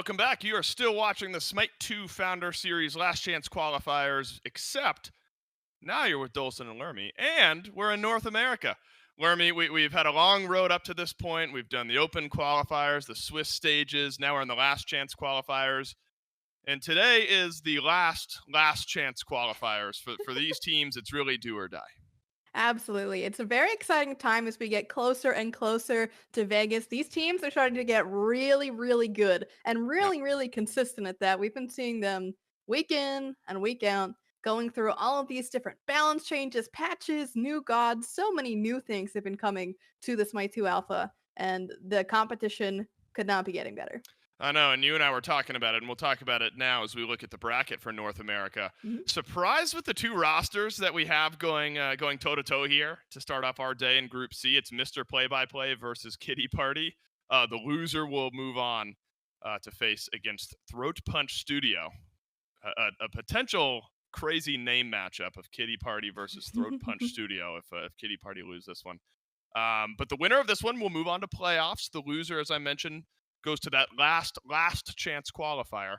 Welcome back. You are still watching the SMITE 2 Founder Series Last Chance Qualifiers, except now you're with Dolson and Lermy, and we're in North America. Lermy, we've had a long road up to this point. We've done the Open qualifiers, the Swiss stages. Now we're in the Last Chance Qualifiers. And today is the last chance qualifiers. For these teams, it's really do or die. Absolutely. It's a very exciting time as we get closer and closer to Vegas. These teams are starting to get really, really good and Yep. really, really consistent at that. We've been seeing them week in and week out, going through all of these different balance changes, patches, new gods. So many new things have been coming to the Smite 2 Alpha, and the competition could not be getting better. I know, and you and I were talking about it, and we'll talk about it now as we look at the bracket for North America. Mhm. Surprised with the two rosters that we have going toe to toe here to start off our day in Group C. It's Mr. Play by Play versus Kitty Party. The loser will move on to face against Throat Punch Studio, a potential crazy name matchup of Kitty Party versus Throat Punch Studio if Kitty Party lose this one. But the winner of this one will move on to playoffs. The loser, as I mentioned, goes to that last chance qualifier,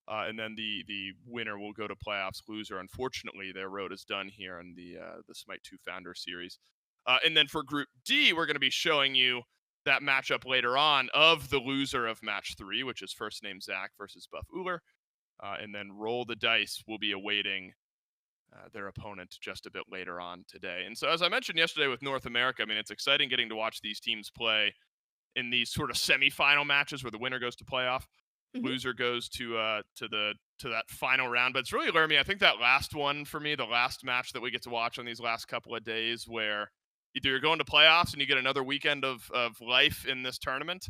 and then the winner will go to playoffs. Loser, unfortunately, their road is done here in the Smite 2 Founder Series. And then for Group D, we're going to be showing you that matchup later on of the loser of Match 3, which is first name Zach versus Buff Uller. And then Roll the Dice will be awaiting their opponent just a bit later on today. And so, as I mentioned yesterday with North America, I mean, it's exciting getting to watch these teams play in these sort of semifinal matches where the winner goes to playoff, Mhm. loser goes to that final round. But it's really, Lermy, I think that last one for me, the last match that we get to watch on these last couple of days, where either you're going to playoffs and you get another weekend of life in this tournament,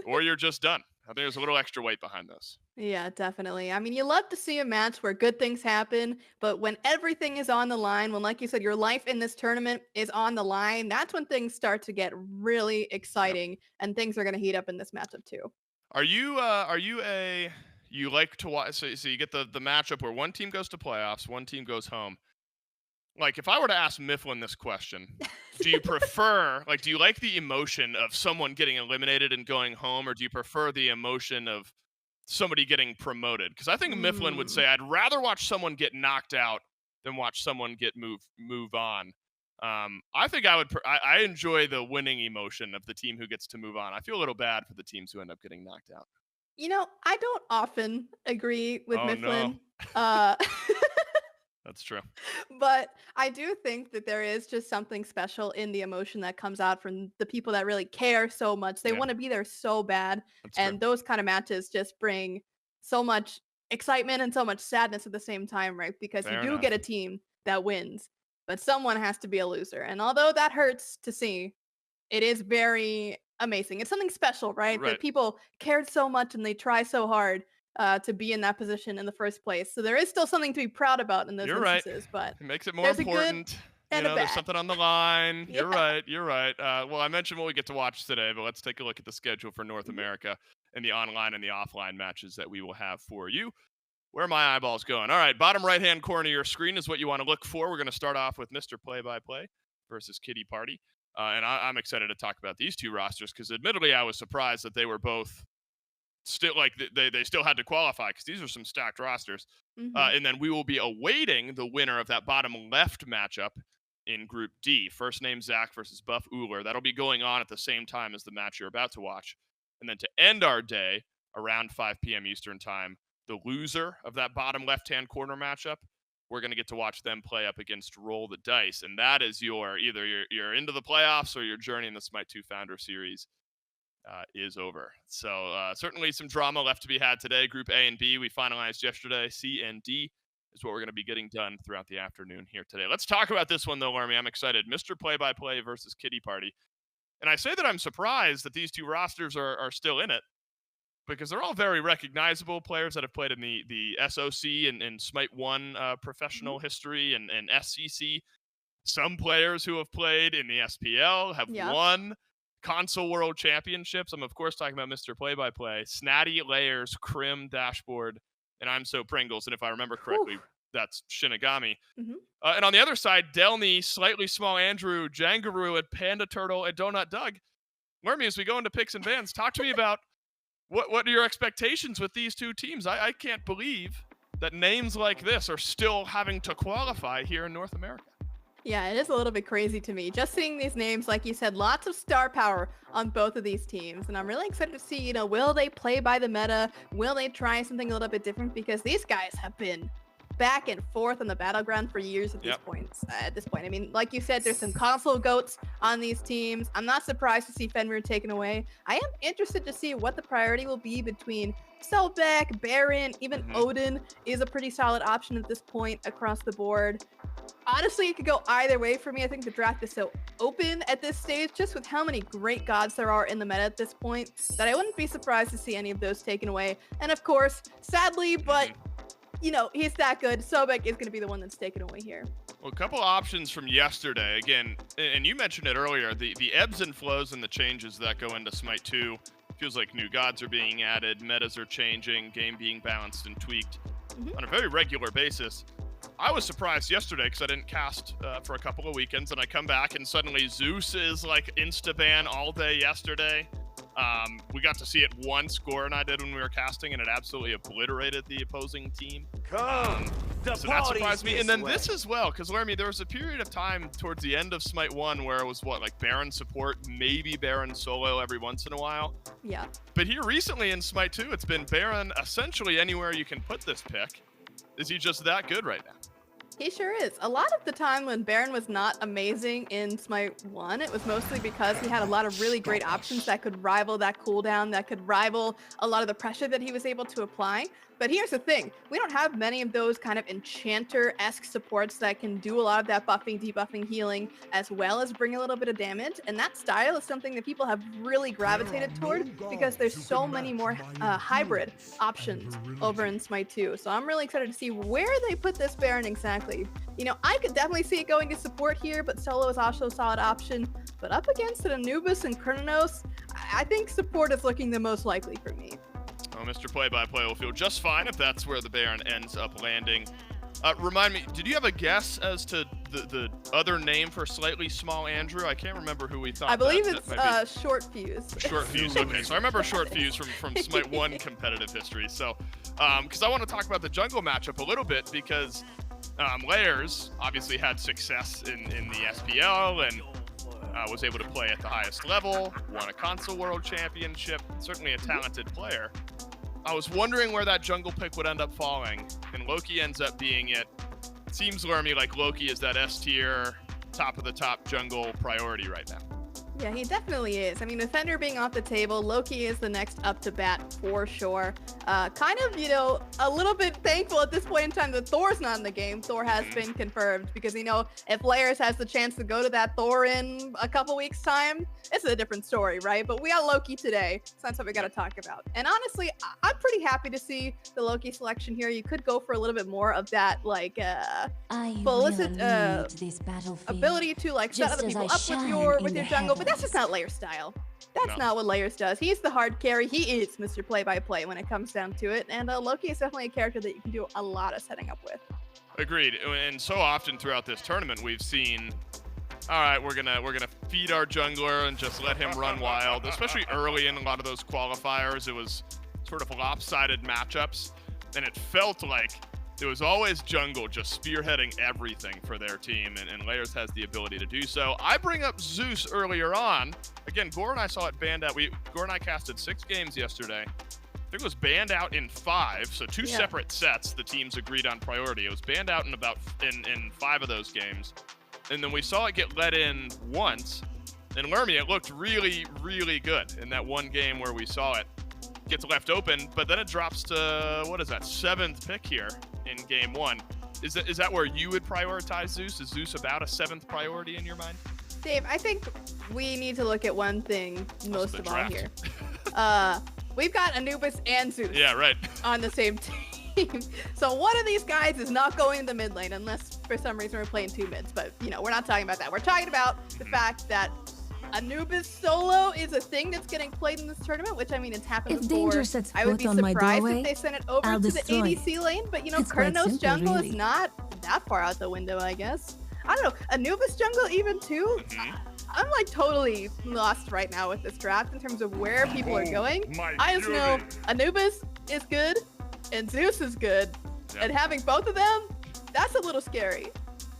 or you're just done. I think there's a little extra weight behind this. Yeah, definitely. I mean, you love to see a match where good things happen, but when everything is on the line, when, like you said, your life in this tournament is on the line, that's when things start to get really Yep. exciting and things are going to heat up in this matchup too. Are you a you like to watch? So you get the matchup where one team goes to playoffs, one team goes home. Like, if I were to ask Mifflin this question, do you prefer, like, do you like the emotion of someone getting eliminated and going home, or do you prefer the emotion of somebody getting promoted? Because I think Mifflin would Mm. say, I'd rather watch someone get knocked out than watch someone get move on. I think I enjoy the winning emotion of the team who gets to move on. I feel a little bad for the teams who end up getting knocked out. I don't often agree with Oh no, Mifflin. Uh that's true. But I do think that there is just something special in the emotion that comes out from the people that really care so much. They Yeah, want to be there so bad. that's true. And those kind of matches just bring so much excitement and so much sadness at the same time, right? Because you Fair do get enough. a team that wins, but someone has to be a loser. And although that hurts to see, it is very amazing. It's something special, right? That Right. people cared so much and they try so hard to be in that position in the first place. So there is still something to be proud about in those You're right. instances, but It makes it more there's a good important. You and a know, there's bad. something on the line. Yeah. You're right. You're right. Well, I mentioned what we get to watch today, but let's take a look at the schedule for North Mhm. America and the online and the offline matches that we will have for you. Where are my eyeballs going? All right, bottom right hand corner of your screen is what you want to look for. We're going to start off with Mr. Play by Play versus Kitty Party. And I'm excited to talk about these two rosters because, admittedly, I was surprised that they were both still like they still had to qualify because these are some stacked rosters. Mhm. And then we will be awaiting the winner of that bottom left matchup in Group D. First name Zach versus Buff Uller. That'll be going on at the same time as the match you're about to watch. And then to end our day around 5 p.m. Eastern time, the loser of that bottom left hand corner matchup, we're going to get to watch them play up against Roll the Dice. And that is your either you're into the playoffs or your journey in the Smite 2 Founder Series is over. So certainly some drama left to be had today. Group A and B we finalized yesterday. C and D is what we're going to be getting done throughout the afternoon here today. Let's talk about this one though, Army. I'm excited. Mr. Play-by-Play versus Kitty Party. And I say that I'm surprised that these two rosters are still in it because they're all very recognizable players that have played in the SOC and Smite 1 Mhm. professional history and SCC. Some players who have played in the SPL have Yeah. won console world championships. I'm, of course, talking about Mr. Play by Play, Snatty, Layers, Crim, Dashboard, and I'm So Pringles. And if I remember Whew. correctly, that's Shinigami. Mhm. And on the other side, Delny, Slightly Small Andrew, Jangaroo, and Panda Turtle, and Donut Doug. Lermy, as we go into picks and bans, talk to me about What are your expectations with these two teams? I can't believe that names like this are still having to qualify here in North America. Yeah, it is a little bit crazy to me. Just seeing these names, like you said, lots of star power on both of these teams. And I'm really excited to see, will they play by the meta? Will they try something a little bit different? Because these guys have been back and forth on the battleground for years at this point. I mean, like you said, there's some console goats on these teams. I'm not surprised to see Fenrir taken away. I am interested to see what the priority will be between Selbek, Baron, even Odin is a pretty solid option at this point across the board. Honestly, it could go either way for me. I think the draft is so open at this stage, just with how many great gods there are in the meta at this point, that I wouldn't be surprised to see any of those taken away. And of course, sadly, but he's that good, Sobek is going to be the one that's taken away here. Well, a couple options from yesterday. Again, and you mentioned it earlier, the ebbs and flows and the changes that go into Smite 2. Feels like new gods are being added, metas are changing, game being balanced and tweaked on a very regular basis. I was surprised yesterday because I didn't cast for a couple of weekends, and I come back and suddenly Zeus is like insta-ban all day yesterday. We got to see it once, Gore and I did when we were casting, and it absolutely obliterated the opposing team. So that surprised me. And then this as well, because Laramie, there was a period of time towards the end of Smite 1 where it was like Baron support, maybe Baron solo every once in a while. Yeah. But here recently in Smite 2, it's been Baron essentially anywhere you can put this pick. Is he just that good right now? He sure is. A lot of the time when Baron was not amazing in Smite 1, it was mostly because he had a lot of really great options that could rival that cooldown, that could rival a lot of the pressure that he was able to apply. But here's the thing, we don't have many of those kind of enchanter-esque supports that can do a lot of that buffing, debuffing, healing, as well as bring a little bit of damage. And that style is something that people have really gravitated toward because there's so many more hybrid options over in Smite 2. So I'm really excited to see where they put this Baron exactly. I could definitely see it going to support here, but solo is also a solid option. But up against an Anubis and Kronos, I think support is looking the most likely for me. Well, Mr. Play-by-Play will feel just fine if that's where the Baron ends up landing. Remind me, did you have a guess as to the other name for Slightly Small Andrew? I can't remember who we thought. I believe it's Short Fuse. Short Fuse, okay. So I remember Short Fuse from Smite 1 competitive history. So, because I want to talk about the jungle matchup a little bit, because Layers obviously had success in the SPL and was able to play at the highest level, won a console world championship, certainly a talented player. I was wondering where that jungle pick would end up falling, and Loki ends up being it. It seems, Laramie, like Loki is that S tier, top of the top jungle priority right now. Yeah, he definitely is. I mean, with Fender being off the table, Loki is the next up to bat for sure. Kind of, a little bit thankful at this point in time that Thor's not in the game. Thor has been confirmed because, if Layers has the chance to go to that Thor in a couple weeks' time, it's a different story, right? But we got Loki today, so that's what we got to talk about. And honestly, I'm pretty happy to see the Loki selection here. You could go for a little bit more of that, ballistic ability to set other people up with your jungle, but that's just not Layers' style. That's not what Layers does. He's the hard carry. He is Mr. Play-by-Play when it comes down to it. And Loki is definitely a character that you can do a lot of setting up with. Agreed. And so often throughout this tournament, we've seen, all right, we're gonna feed our jungler and just let him run wild. Especially early in a lot of those qualifiers, it was sort of lopsided matchups, and it felt like it was always jungle just spearheading everything for their team, and Layers has the ability to do so. I bring up Zeus earlier on. Again, Gore and I saw it banned out. Gore and I casted 6 games yesterday. I think it was banned out in 5, so 2 separate sets. The teams agreed on priority. It was banned out in 5 of those games, and then we saw it get let in once. And Lermy, it looked really, really good in that one game where we saw it gets left open, but then it drops to, what is that, 7th pick here in game 1. Is that where you would prioritize Zeus? Is Zeus about a 7th priority in your mind? Dave, I think we need to look at one thing most of all here. We've got Anubis and Zeus on the same team. So one of these guys is not going to the mid lane unless for some reason we're playing 2 mids. But, we're not talking about that. We're talking about the fact that Anubis solo is a thing that's getting played in this tournament, which it's happened before. I would be surprised if they sent it over to the ADC lane, but Kronos jungle is not that far out the window, I guess. I don't know, Anubis jungle even too? I'm like totally lost right now with this draft in terms of where people are going. I just know Anubis is good and Zeus is good, and having both of them, that's a little scary.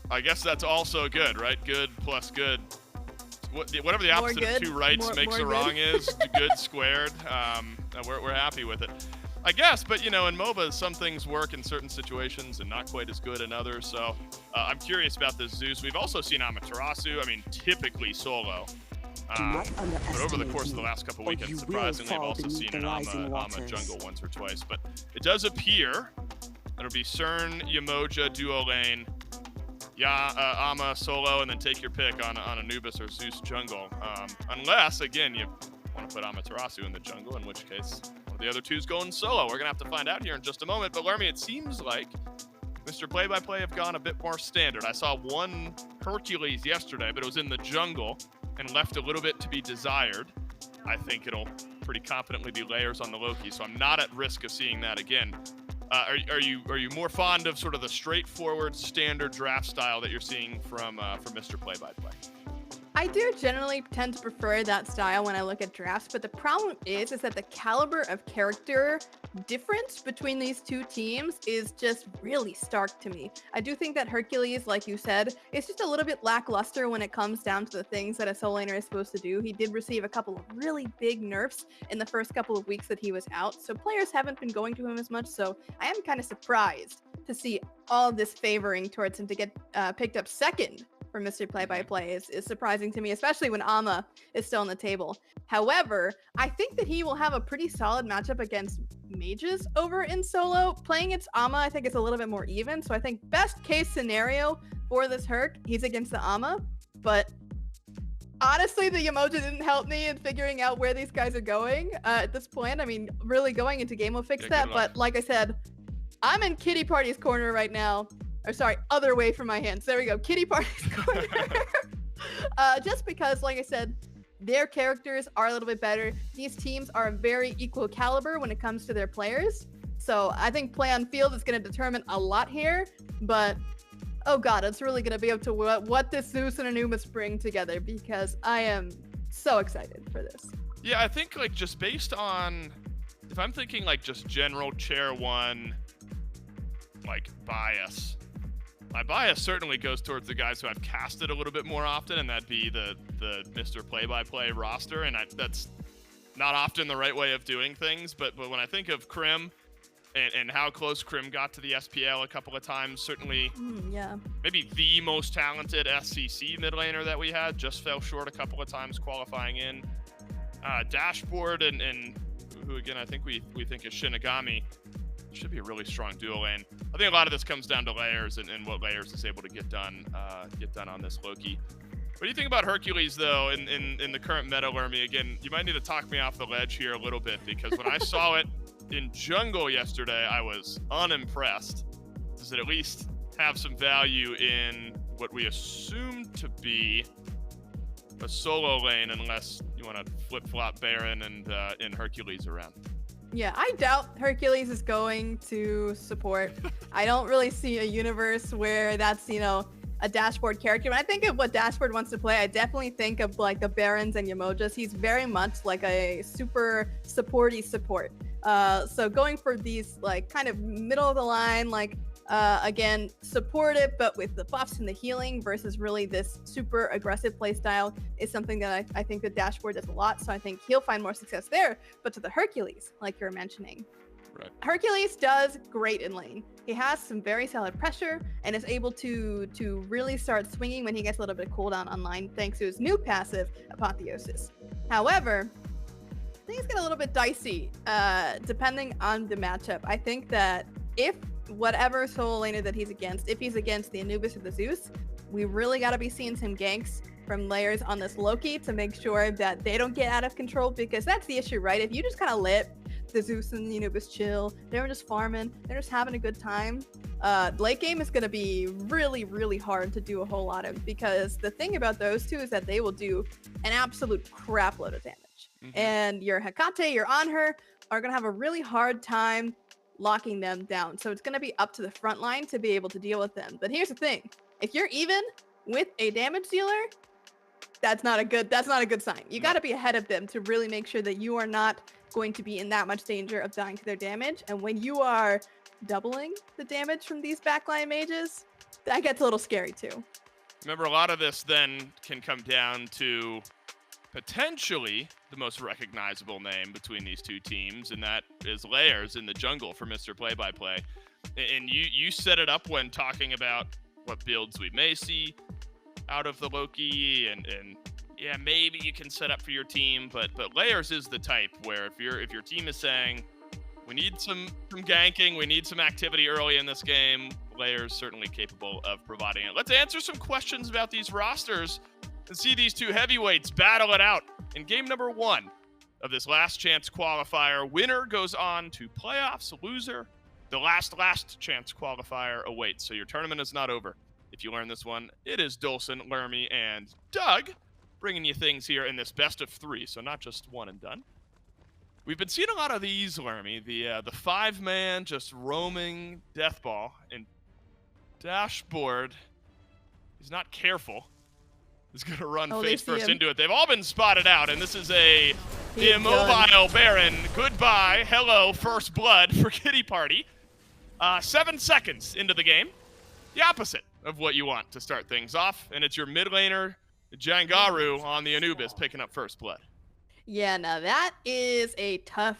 I guess that's also good, right? Good plus good. Whatever the opposite of two rights makes a wrong is, good squared. We're happy with it, I guess. But in MOBAs, some things work in certain situations and not quite as good in others. So I'm curious about this Zeus. We've also seen Amaterasu. I mean, typically solo. But over the course of the last couple weekends, surprisingly, I've also seen an Ama jungle once or twice. But it does appear it'll be CERN, Yamoja, duo lane. Ama solo, and then take your pick on Anubis or Zeus jungle. Unless, again, you want to put Amaterasu in the jungle, in which case one of the other two's going solo. We're going to have to find out here in just a moment. But Lermy, it seems like Mr. Play-by-Play have gone a bit more standard. I saw one Hercules yesterday, but it was in the jungle and left a little bit to be desired. I think it'll pretty competently be layers on the Loki, so I'm not at risk of seeing that again. Are you more fond of sort of the straightforward standard draft style that you're seeing from Mr. Play-by-Play? I do generally tend to prefer that style when I look at drafts, but the problem is that the caliber of character difference between these two teams is just really stark to me. I do think that Hercules, like you said, is just a little bit lackluster when it comes down to the things that a solo laner is supposed to do. He did receive a couple of really big nerfs in the first couple of weeks that he was out, so players haven't been going to him as much, so I am kind of surprised to see all this favoring towards him to get picked up second for Mr. Play-by-Play is surprising to me, especially when Ama is still on the table. However, I think that he will have a pretty solid matchup against mages over in solo. Playing against Ama, I think it's a little bit more even, so I think best case scenario for this Herc, he's against the Ama, but honestly, the Yamoja didn't help me in figuring out where these guys are going at this point. I mean, really going into game will fix that, but like I said, I'm in Kitty Party's corner right now. Or sorry, other way from my hands. There we go. Kitty Party's corner. Just because, like I said, their characters are a little bit better. These teams are a very equal caliber when it comes to their players. So I think play on field is going to determine a lot here. But, oh god, it's really going to be up to what this Zeus and Anubis bring together, because I am so excited for this. Yeah, I think like just based on, if I'm thinking like just general chair one, like bias, my bias certainly goes towards the guys who I've casted a little bit more often, and that'd be the Mr. Play-by-Play roster, and that's not often the right way of doing things, but when I think of Krim and how close Krim got to the SPL a couple of times, certainly maybe the most talented SCC mid laner that we had, just fell short a couple of times qualifying in. Dashboard and who again I think we think is Shinigami, should be a really strong duo lane. I think a lot of this comes down to layers and what layers is able to get done on this Loki. What do you think about Hercules though in the current meta, Lermy? Again, you might need to talk me off the ledge here a little bit, because when I saw it in jungle yesterday, I was unimpressed. Does it at least have some value in what we assume to be a solo lane, unless you want to flip-flop Baron and Hercules around? Yeah, I doubt Hercules is going to support. I don't really see a universe where that's, a Dashboard character. When I think of what Dashboard wants to play, I definitely think of like the Barons and Yamojas. He's very much like a super supporty support. So going for these like kind of middle of the line, like again, supportive, but with the buffs and the healing versus really this super aggressive playstyle is something that I think the Dashboard does a lot. So I think he'll find more success there. But to the Hercules, like you're mentioning, right. Hercules does great in lane. He has some very solid pressure and is able to really start swinging when he gets a little bit of cooldown online thanks to his new passive, Apotheosis. However, things get a little bit dicey depending on the matchup. I think that if whatever solo laner that he's against, if he's against the Anubis or the Zeus, we really got to be seeing some ganks from layers on this Loki to make sure that they don't get out of control, because that's the issue, right? If you just kind of let the Zeus and the Anubis chill, they're just farming, they're just having a good time, late game is going to be really, really hard to do a whole lot of, because the thing about those two is that they will do an absolute crap load of damage. And your Hecate, your on her, are going to have a really hard time locking them down. So it's going to be up to the front line to be able to deal with them. But here's the thing. If you're even with a damage dealer, That's not a good sign. You got to be ahead of them to really make sure that you are not going to be in that much danger of dying to their damage. And when you are doubling the damage from these backline mages, that gets a little scary too. Remember, a lot of this then can come down to potentially the most recognizable name between these two teams, and that is Layers in the jungle for Mr. Play-by-Play. And you set it up when talking about what builds we may see out of the Loki, and yeah, maybe you can set up for your team, but Layers is the type where if your team is saying we need some ganking, we need some activity early in this game, Layers certainly capable of providing it. Let's answer some questions about these rosters and see these two heavyweights battle it out in game number 1 of this last chance qualifier. Winner goes on to playoffs, loser, the last chance qualifier awaits. So your tournament is not over. If you learn this one, it is Dolson, Lermy, and Doug bringing you things here in this best of 3, so not just one and done. We've been seeing a lot of these, Lermy, the 5-man just roaming death ball, and Dashboard, he's not careful. He's going to run face first into it. They've all been spotted out, and this is a immobile Baron. Goodbye, hello, first blood for Kitty Party. 7 seconds into the game. The opposite of what you want to start things off, and it's your mid laner, Jangaru, on the Anubis picking up first blood. Yeah, now that is a tough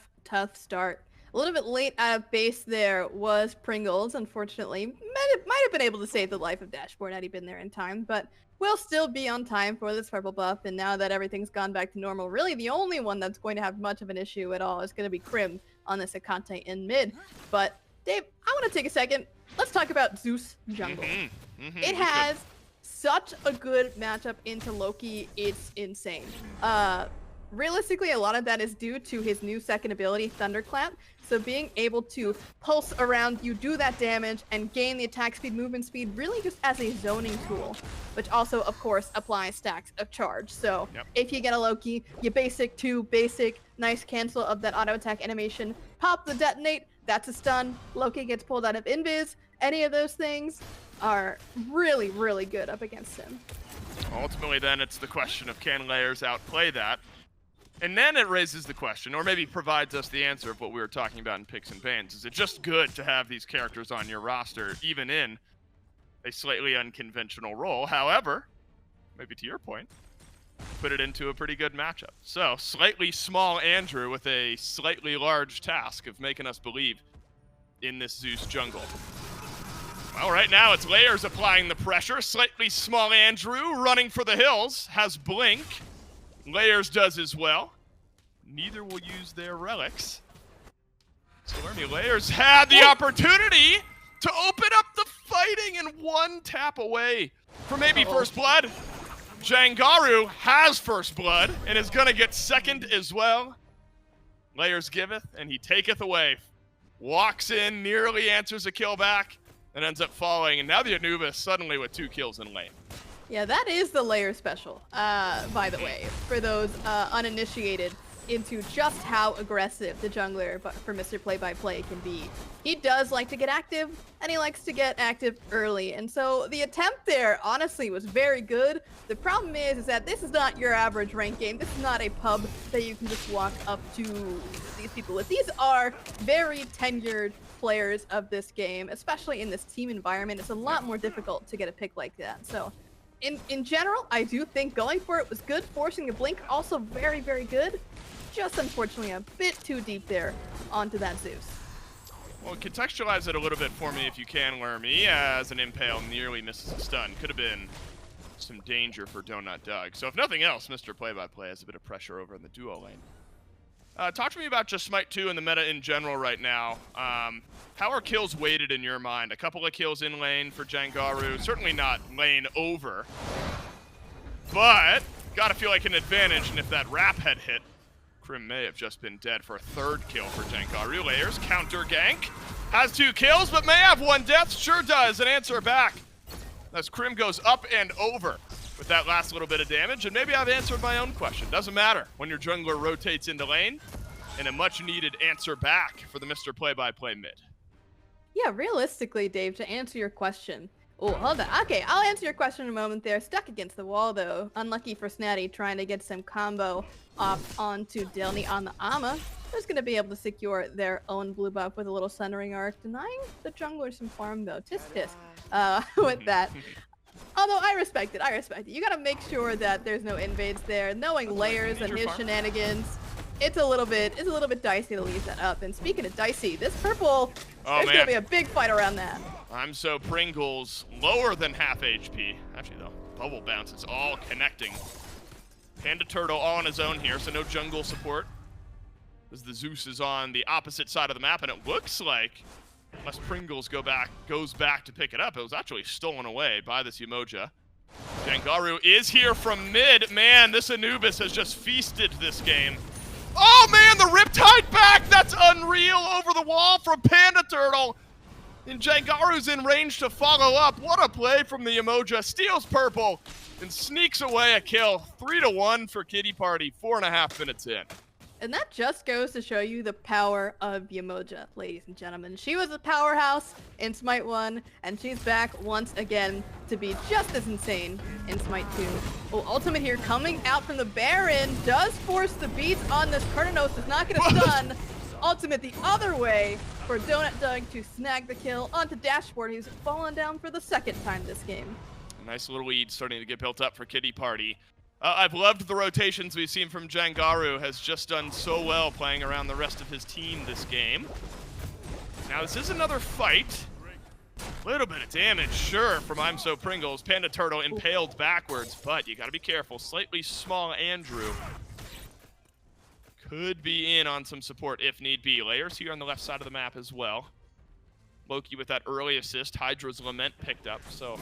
start. A little bit late out of base there was Pringles, unfortunately. Might have been able to save the life of Dashboard had he been there in time, but will still be on time for this purple buff, and now that everything's gone back to normal, really the only one that's going to have much of an issue at all is going to be Crim on this Akante in mid. But, Dave, I want to take a second. Let's talk about Zeus jungle. It has such a good matchup into Loki, it's insane. Realistically, a lot of that is due to his new second ability, Thunderclap. So being able to pulse around you, do that damage, and gain the attack speed, movement speed, really just as a zoning tool, which also, of course, applies stacks of charge. So if you get a Loki, you basic, nice cancel of that auto attack animation, pop the detonate, that's a stun, Loki gets pulled out of invis. Any of those things are really, really good up against him. Ultimately, then, it's the question of can Layers outplay that? And then it raises the question, or maybe provides us the answer of what we were talking about in Picks and Pans. Is it just good to have these characters on your roster, even in a slightly unconventional role? However, maybe to your point, put it into a pretty good matchup. So, slightly small Andrew with a slightly large task of making us believe in this Zeus jungle. Well, right now it's Layers applying the pressure. Slightly small Andrew running for the hills, has Blink. Layers does as well. Neither will use their relics. So Layers had the opportunity to open up the fighting and one tap away from maybe first blood. Jangaru has first blood and is gonna get second as well. Layers giveth and he taketh away. Walks in, nearly answers a kill back, and ends up falling. And now the Anubis suddenly with 2 kills in lane. Yeah, that is the Layer special, by the way, for those uninitiated into just how aggressive the jungler for Mr. Play-by-Play can be. He does like to get active, and he likes to get active early, and so the attempt there, honestly, was very good. The problem is that this is not your average ranked game. This is not a pub that you can just walk up to these people with. These are very tenured players of this game, especially in this team environment. It's a lot more difficult to get a pick like that, so... In general, I do think going for it was good. Forcing the blink, also very, very good. Just unfortunately a bit too deep there onto that Zeus. Well, contextualize it a little bit for me if you can, Lermy, as an Impale nearly misses a stun. Could have been some danger for Donut Doug. So if nothing else, Mr. Play-by-Play has a bit of pressure over in the duo lane. Talk to me about just SMITE 2 and the meta in general right now. How are kills weighted in your mind? A couple of kills in lane for Jangaru, certainly not lane over. But, gotta feel like an advantage, and if that wrap had hit, Crim may have just been dead for a 3rd kill for Jangaru. Layers, counter gank. Has 2 kills, but may have 1 death. Sure does, and answer back. As Crim goes up and over with that last little bit of damage, and maybe I've answered my own question. Doesn't matter when your jungler rotates into lane, and a much needed answer back for the Mr. Play-by-Play mid. Yeah, realistically, Dave, to answer your question, Oh, hold on. Okay, I'll answer your question in a moment there. Stuck against the wall, though. Unlucky for Snatty trying to get some combo off onto Delny on the Ama. Who's going to be able to secure their own blue buff with a little centering arc, denying the jungler some farm, though. Tisk tisk. With that. Although I respect it. I respect it. You got to make sure that there's no invades there. Knowing layers and his shenanigans, it's a little bit dicey to leave that up. And speaking of dicey, this purple, there's going to be a big fight around that. I'm so Pringles lower than half HP. Actually, though, bubble bounce, it's all connecting. Panda Turtle all on his own here, so no jungle support. As the Zeus is on the opposite side of the map, and it looks like, unless Pringles goes back to pick it up, it was actually stolen away by this Umoja. Jangaru is here from mid. Man, this Anubis has just feasted this game. Oh man, the Riptide back! That's unreal over the wall from Panda Turtle. And Jangaru's in range to follow up. What a play from the Umoja. Steals purple and sneaks away a kill. 3-1 for Kitty Party, 4.5 minutes in. And that just goes to show you the power of Umoja, ladies and gentlemen. She was a powerhouse in Smite 1, and she's back once again to be just as insane in Smite 2. Oh, ultimate here coming out from the Baron does force the beats on this. Kurnanos is not going to stun. Ultimate the other way for Donut Doug to snag the kill onto Dashboard, who's fallen down for the second time this game. A nice little lead starting to get built up for Kitty Party. I've loved the rotations we've seen from Jangaru. Has just done so well playing around the rest of his team this game. Now this is another fight. Little bit of damage, sure, from I'm So Pringles. Panda Turtle impaled backwards, but you gotta be careful. Slightly small Andrew could be in on some support if need be. Layers here on the left side of the map as well. Loki with that early assist. Hydra's Lament picked up, so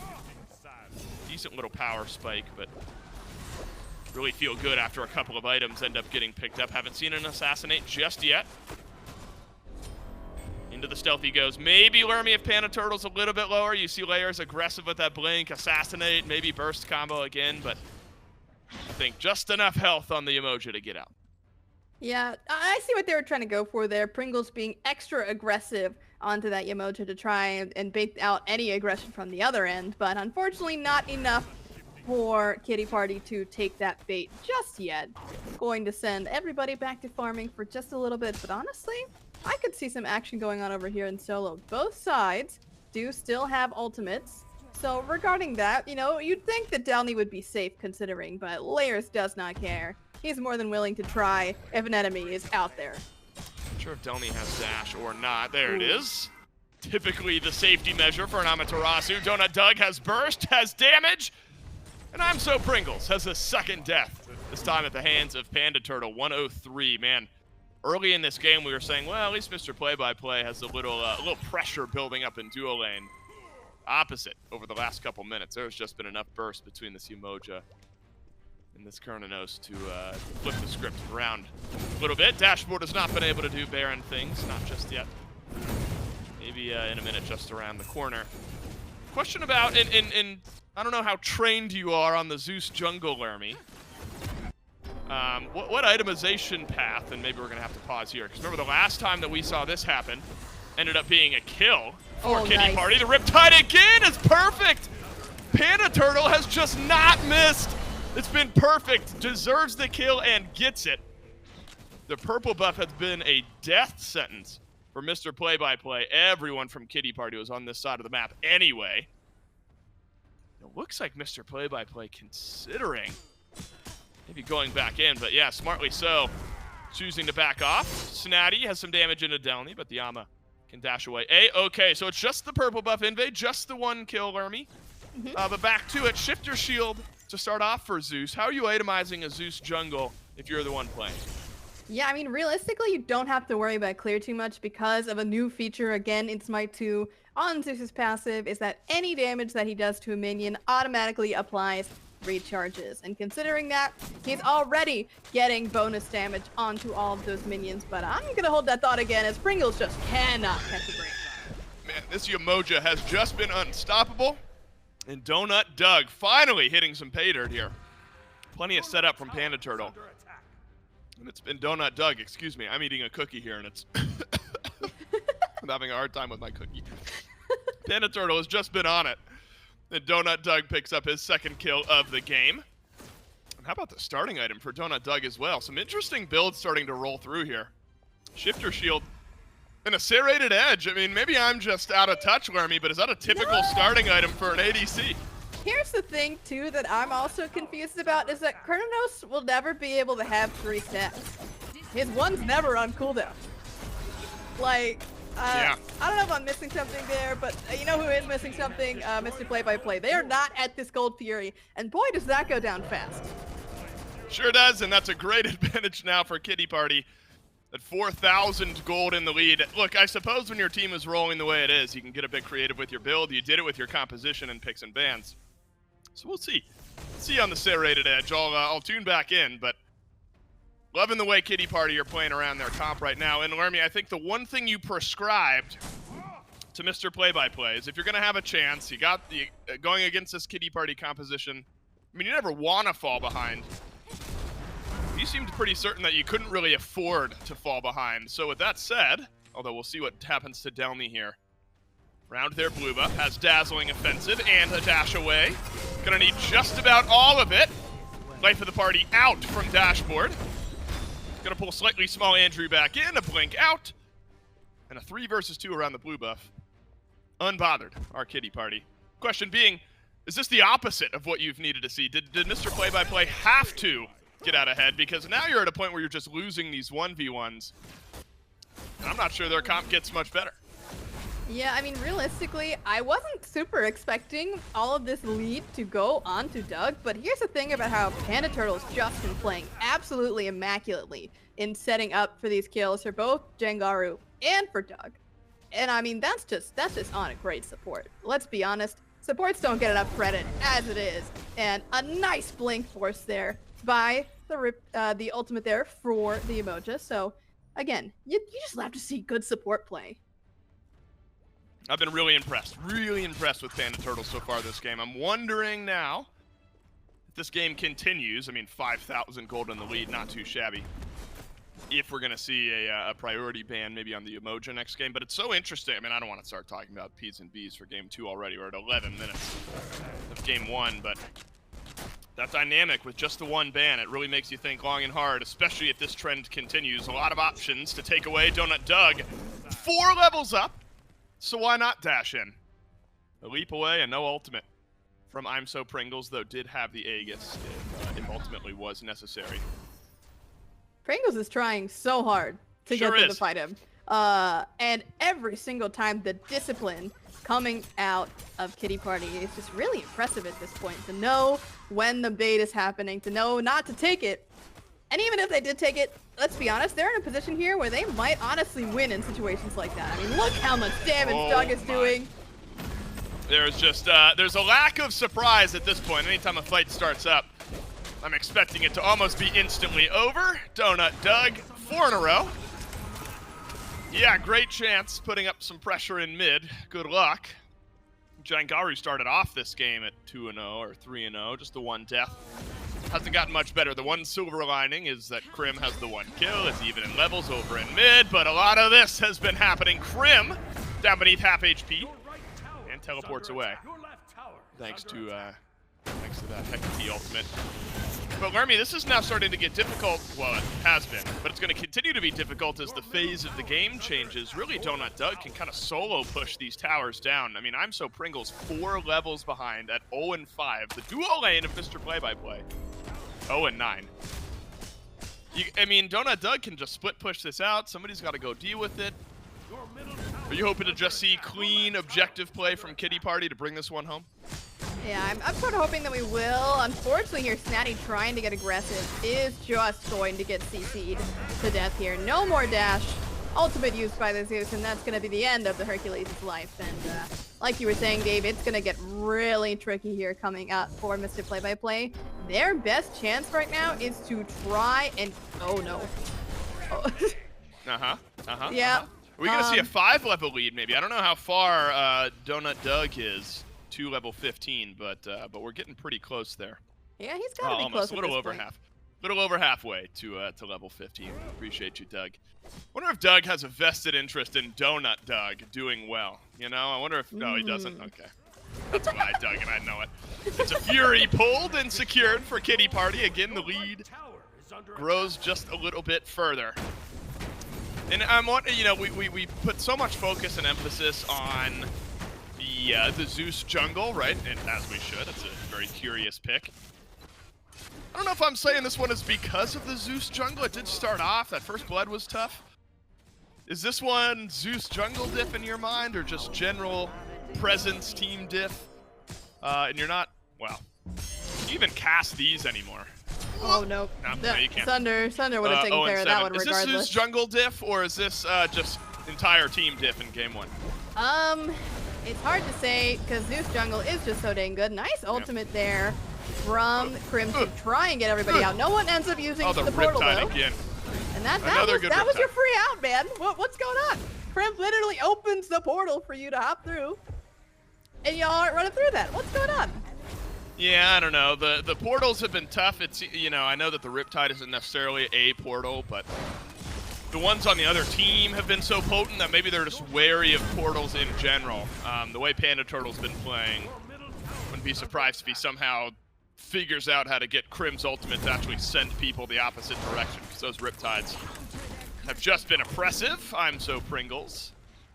decent little power spike, but really feel good after a couple of items end up getting picked up. Haven't seen an assassinate just yet. Into the stealth he goes. Maybe Lermy if Panda Turtle's a little bit lower. You see Layers aggressive with that blink, assassinate, maybe burst combo again, but I think just enough health on the Umoja to get out. Yeah, I see what they were trying to go for there. Pringles being extra aggressive onto that Umoja to try and bait out any aggression from the other end, but unfortunately not enough for Kitty Party to take that bait just yet. Going to send everybody back to farming for just a little bit, but honestly, I could see some action going on over here in solo. Both sides do still have ultimates, so regarding that, you know, you'd think that Downey would be safe considering, but Layers does not care. He's more than willing to try if an enemy is out there. Not sure if Delny has dash or not. There it is. Typically the safety measure for an Amaterasu. Donut Doug has burst, has damage, and I'm So Pringles has a second death. This time at the hands of Panda Turtle, 103. Man, early in this game we were saying, well, at least Mr. Play-by-Play has a little pressure building up in duo lane. Opposite over the last couple minutes. There's just been enough burst between this Umoja and this Kurnanos to flip the script around a little bit. Dashboard has not been able to do Baron things, not just yet. Maybe in a minute just around the corner. Question about, and I don't know how trained you are on the Zeus jungle, Lermy. What itemization path, and maybe we're going to have to pause here, because remember the last time that we saw this happen, ended up being a kill for Kitty Party. The Riptide again is perfect! Panda Turtle has just not missed! It's been perfect, deserves the kill and gets it. The purple buff has been a death sentence for Mr. Play-by-Play. Everyone from Kitty Party was on this side of the map anyway. It looks like Mr. Play-by-Play considering maybe going back in, but yeah, smartly so. Choosing to back off. Snatty has some damage into Delny, but the Ama can dash away. Okay, so it's just the purple buff invade, just the one kill, Lermy. But back to it, shift your shield to start off for Zeus. How are you itemizing a Zeus jungle if you're the one playing? Yeah, I mean, realistically, you don't have to worry about clear too much because of a new feature, again, in Smite 2 on Zeus's passive, is that any damage that he does to a minion automatically applies recharges. And considering that, he's already getting bonus damage onto all of those minions, but I'm going to hold that thought again as Pringles just cannot catch a break. Man, this Umoja has just been unstoppable. And Donut Doug finally hitting some pay dirt here. Plenty of setup from Panda Turtle. And it's been Donut Doug, excuse me. I'm eating a cookie here and it's I'm having a hard time with my cookie. Panda Turtle has just been on it. And Donut Doug picks up his second kill of the game. And how about the starting item for Donut Doug as well? Some interesting builds starting to roll through here. Shifter Shield and a serrated edge. I mean, maybe I'm just out of touch, Lermy, but is that a typical starting item for an ADC? Here's the thing, too, that I'm also confused about is that Kronos will never be able to have 3 stacks. His one's never on cooldown. Like, yeah. I don't know if I'm missing something there, but you know who is missing something? Mr. Play-by-Play. They are not at this Gold Fury, and boy, does that go down fast. Sure does, and that's a great advantage now for Kitty Party. At 4,000 gold in the lead. Look, I suppose when your team is rolling the way it is, you can get a bit creative with your build. You did it with your composition and picks and bans. So we'll see. See on the serrated edge. I'll tune back in, but loving the way Kitty Party are playing around their comp right now. And Lermy, I think the one thing you prescribed to Mr. Play-by-Play is if you're going to have a chance, you got the going against this Kitty Party composition. I mean, you never want to fall behind. You seemed pretty certain that you couldn't really afford to fall behind. So with that said, although we'll see what happens to Delmy here. Round their blue buff has dazzling offensive and a dash away. Gonna need just about all of it. Life of the party out from dashboard. Gonna pull slightly small Andrew back in, a blink out. And a 3 versus 2 around the blue buff. Unbothered, our Kitty Party. Question being, is this the opposite of what you've needed to see? Did Mr. Play-by-Play have to get out ahead? Because now you're at a point where you're just losing these 1v1s. And I'm not sure their comp gets much better. Yeah, I mean, realistically, I wasn't super expecting all of this lead to go on to Doug, but here's the thing about how Panda Turtle's just been playing absolutely immaculately in setting up for these kills for both Jengaru and for Doug. And I mean, that's just on a great support. Let's be honest, supports don't get enough credit as it is. And a nice blink force there by the ultimate there for the Emoja. So again, you just have to see good support play. I've been really impressed with Panda Turtle so far this game. I'm wondering now if this game continues. I mean, 5,000 gold in the lead, not too shabby. If we're going to see a priority ban maybe on the Emoja next game. But it's so interesting. I mean, I don't want to start talking about P's and B's for game 2 already. We're at 11 minutes of game 1, but that dynamic with just the one ban, it really makes you think long and hard, especially if this trend continues. A lot of options to take away. Donut Doug, 4 levels up. So why not dash in? A leap away and no ultimate from I'm So Pringles, though did have the Aegis if ultimately was necessary. Pringles is trying so hard to get them to fight him. And every single time the discipline coming out of Kitty Party is just really impressive at this point. To know when the bait is happening, to know not to take it. And even if they did take it, let's be honest, they're in a position here where they might honestly win in situations like that. I mean, look how much damage Doug is doing. There's just, there's a lack of surprise at this point. Anytime a fight starts up, I'm expecting it to almost be instantly over. Donut Doug, 4 in a row. Yeah, great chance putting up some pressure in mid. Good luck. Jangaru started off this game at 2-0 or 3-0, just the 1 death. Hasn't gotten much better. The one silver lining is that Krim has the 1 kill. It's even in levels over in mid, but a lot of this has been happening. Krim down beneath half HP and teleports away. Thanks to that Hecate ultimate. But Lermy, this is now starting to get difficult. Well, it has been, but it's going to continue to be difficult as the phase of the game changes. Really, Donut Doug can kind of solo push these towers down. I mean, I'm So Pringles 4 levels behind at 0-5. The duo lane of Mr. Play-by-Play, 0-9. I mean, Donut Doug can just split push this out. Somebody's got to go deal with it. Are you hoping to just see clean, objective play from Kitty Party to bring this one home? Yeah, I'm sort of hoping that we will. Unfortunately here, Snatty trying to get aggressive is just going to get CC'd to death here. No more dash. Ultimate used by the Zeus, and that's going to be the end of the Hercules' life. And like you were saying, Dave, it's going to get really tricky here coming up for Mr. Play-by-Play. Their best chance right now is to try and... Oh, no. Oh. Yeah. Are we going to see a 5-level lead, maybe? I don't know how far Donut Doug is to level 15, but we're getting pretty close there. Yeah, he's got to be close. A little over halfway to level 15. Appreciate you, Doug. Wonder if Doug has a vested interest in Donut Doug doing well. You know, I wonder if no, he doesn't. Okay. That's why I dug it, I know it. It's a Fury pulled and secured for Kitty Party. Again, the lead grows just a little bit further. And you know, we put so much focus and emphasis on the Zeus jungle, right? And as we should, it's a very curious pick. I don't know if I'm saying this one is because of the Zeus jungle. It did start off, that first blood was tough. Is this one Zeus jungle diff in your mind, or just general presence team diff? And you're not, well, can you even cast these anymore? Oh, no. No, you can't. Sunder would have taken care of that one regardless. Is this Zeus jungle diff, or is this just entire team diff in game one? It's hard to say, because Zeus jungle is just so dang good. Nice ultimate there from Crim to try and get everybody out. No one ends up using the portal, though. Again. And that was your free out, man. What's going on? Crim literally opens the portal for you to hop through, and y'all aren't running through that. What's going on? Yeah, I don't know. The portals have been tough. It's, you know, I know that the Riptide isn't necessarily a portal, but the ones on the other team have been so potent that maybe they're just wary of portals in general. The way Panda Turtle's been playing, wouldn't be surprised if he somehow figures out how to get Crim's ultimate to actually send people the opposite direction, because those Riptides have just been oppressive. I'm so Pringles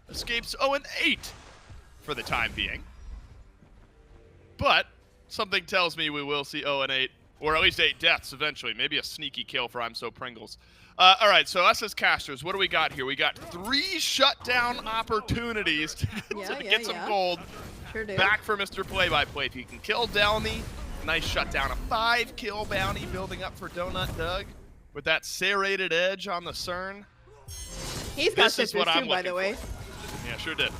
escapes 0-8 for the time being. But something tells me we will see 0-8, or at least 8 deaths eventually. Maybe a sneaky kill for I'm so Pringles. All right, so us as casters, what do we got here? We got 3 shutdown opportunities to get some gold. Sure do. Back for Mr. Play-by-Play. If he can kill Delny, nice shutdown. A 5-kill bounty building up for Donut Doug with that serrated edge on the CERN. He's got citrus too, by the way. Yeah, sure did.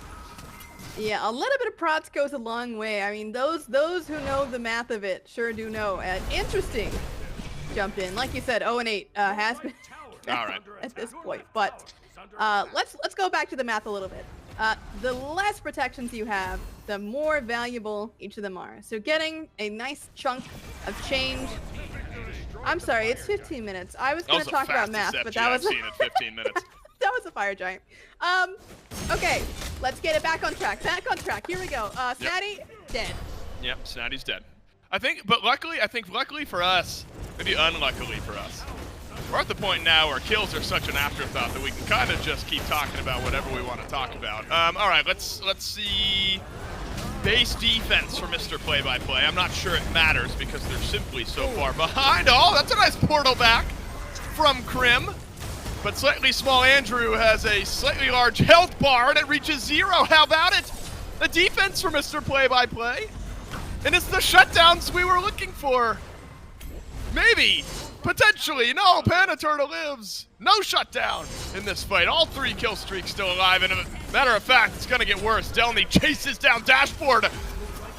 Yeah, a little bit of prots goes a long way. I mean, those who know the math of it sure do know. Interesting jump in. Like you said, 0-8 has been all right at this point. But let's go back to the math a little bit. The less protections you have, the more valuable each of them are. So getting a nice chunk of change. I'm sorry, it's 15 minutes. I was going to talk about math, but that was 15 minutes. That was a fire giant. Okay, let's get it back on track. Back on track. Here we go. Snatty, dead. Yep, Snatty's dead. I think luckily for us, maybe unluckily for us, we're at the point now where kills are such an afterthought that we can kind of just keep talking about whatever we want to talk about. All right, let's see base defense for Mr. Play-by-Play. I'm not sure it matters because they're simply so far behind. Oh, that's a nice portal back from Crim. But slightly small Andrew has a slightly large health bar and it reaches 0. How about it? The defense for Mr. Play-by-Play. And it's the shutdowns we were looking for. Maybe. Potentially. No, Panda Turtle lives. No shutdown in this fight. All 3 kill streaks still alive. And a matter of fact, it's going to get worse. Delny chases down Dashboard.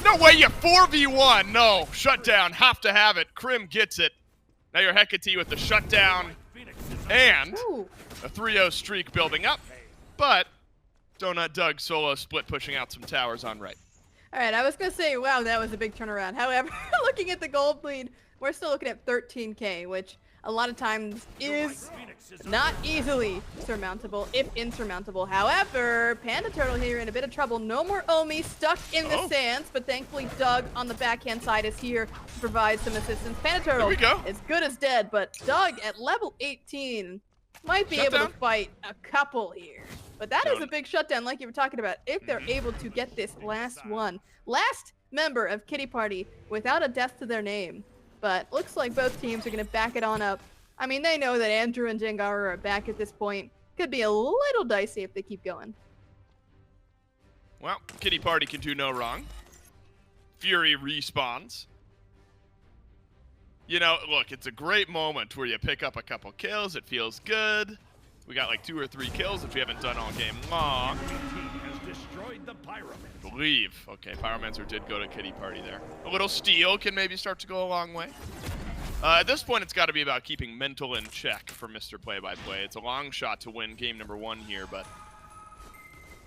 No way, you 4v1. No, shutdown. Have to have it. Crim gets it. Now you're Hecate with the shutdown. And a 3-0 streak building up, but Donut Doug solo split pushing out some towers on right. All right, I was going to say, wow, that was a big turnaround. However, looking at the gold lead, we're still looking at 13K, which a lot of times is not easily surmountable, if insurmountable. However, Panda Turtle here in a bit of trouble. No more Omi stuck in the sands, but thankfully Doug on the backhand side is here to provide some assistance. Panda Turtle is good as dead, but Doug at level 18 might be able to fight a couple here. But that is a big shutdown like you were talking about. If they're able to get this last member of Kitty Party without a death to their name. But looks like both teams are going to back it on up. I mean, they know that Andrew and Jengaru are back at this point. Could be a little dicey if they keep going. Well, Kitty Party can do no wrong. Fury respawns. You know, look, it's a great moment where you pick up a couple kills. It feels good. We got like 2 or 3 kills, which we haven't done all game long. Believe. Okay, Pyromancer did go to Kitty Party there. A little steal can maybe start to go a long way. At this point, it's got to be about keeping mental in check for Mr. Play-by-Play. It's a long shot to win game number 1 here, but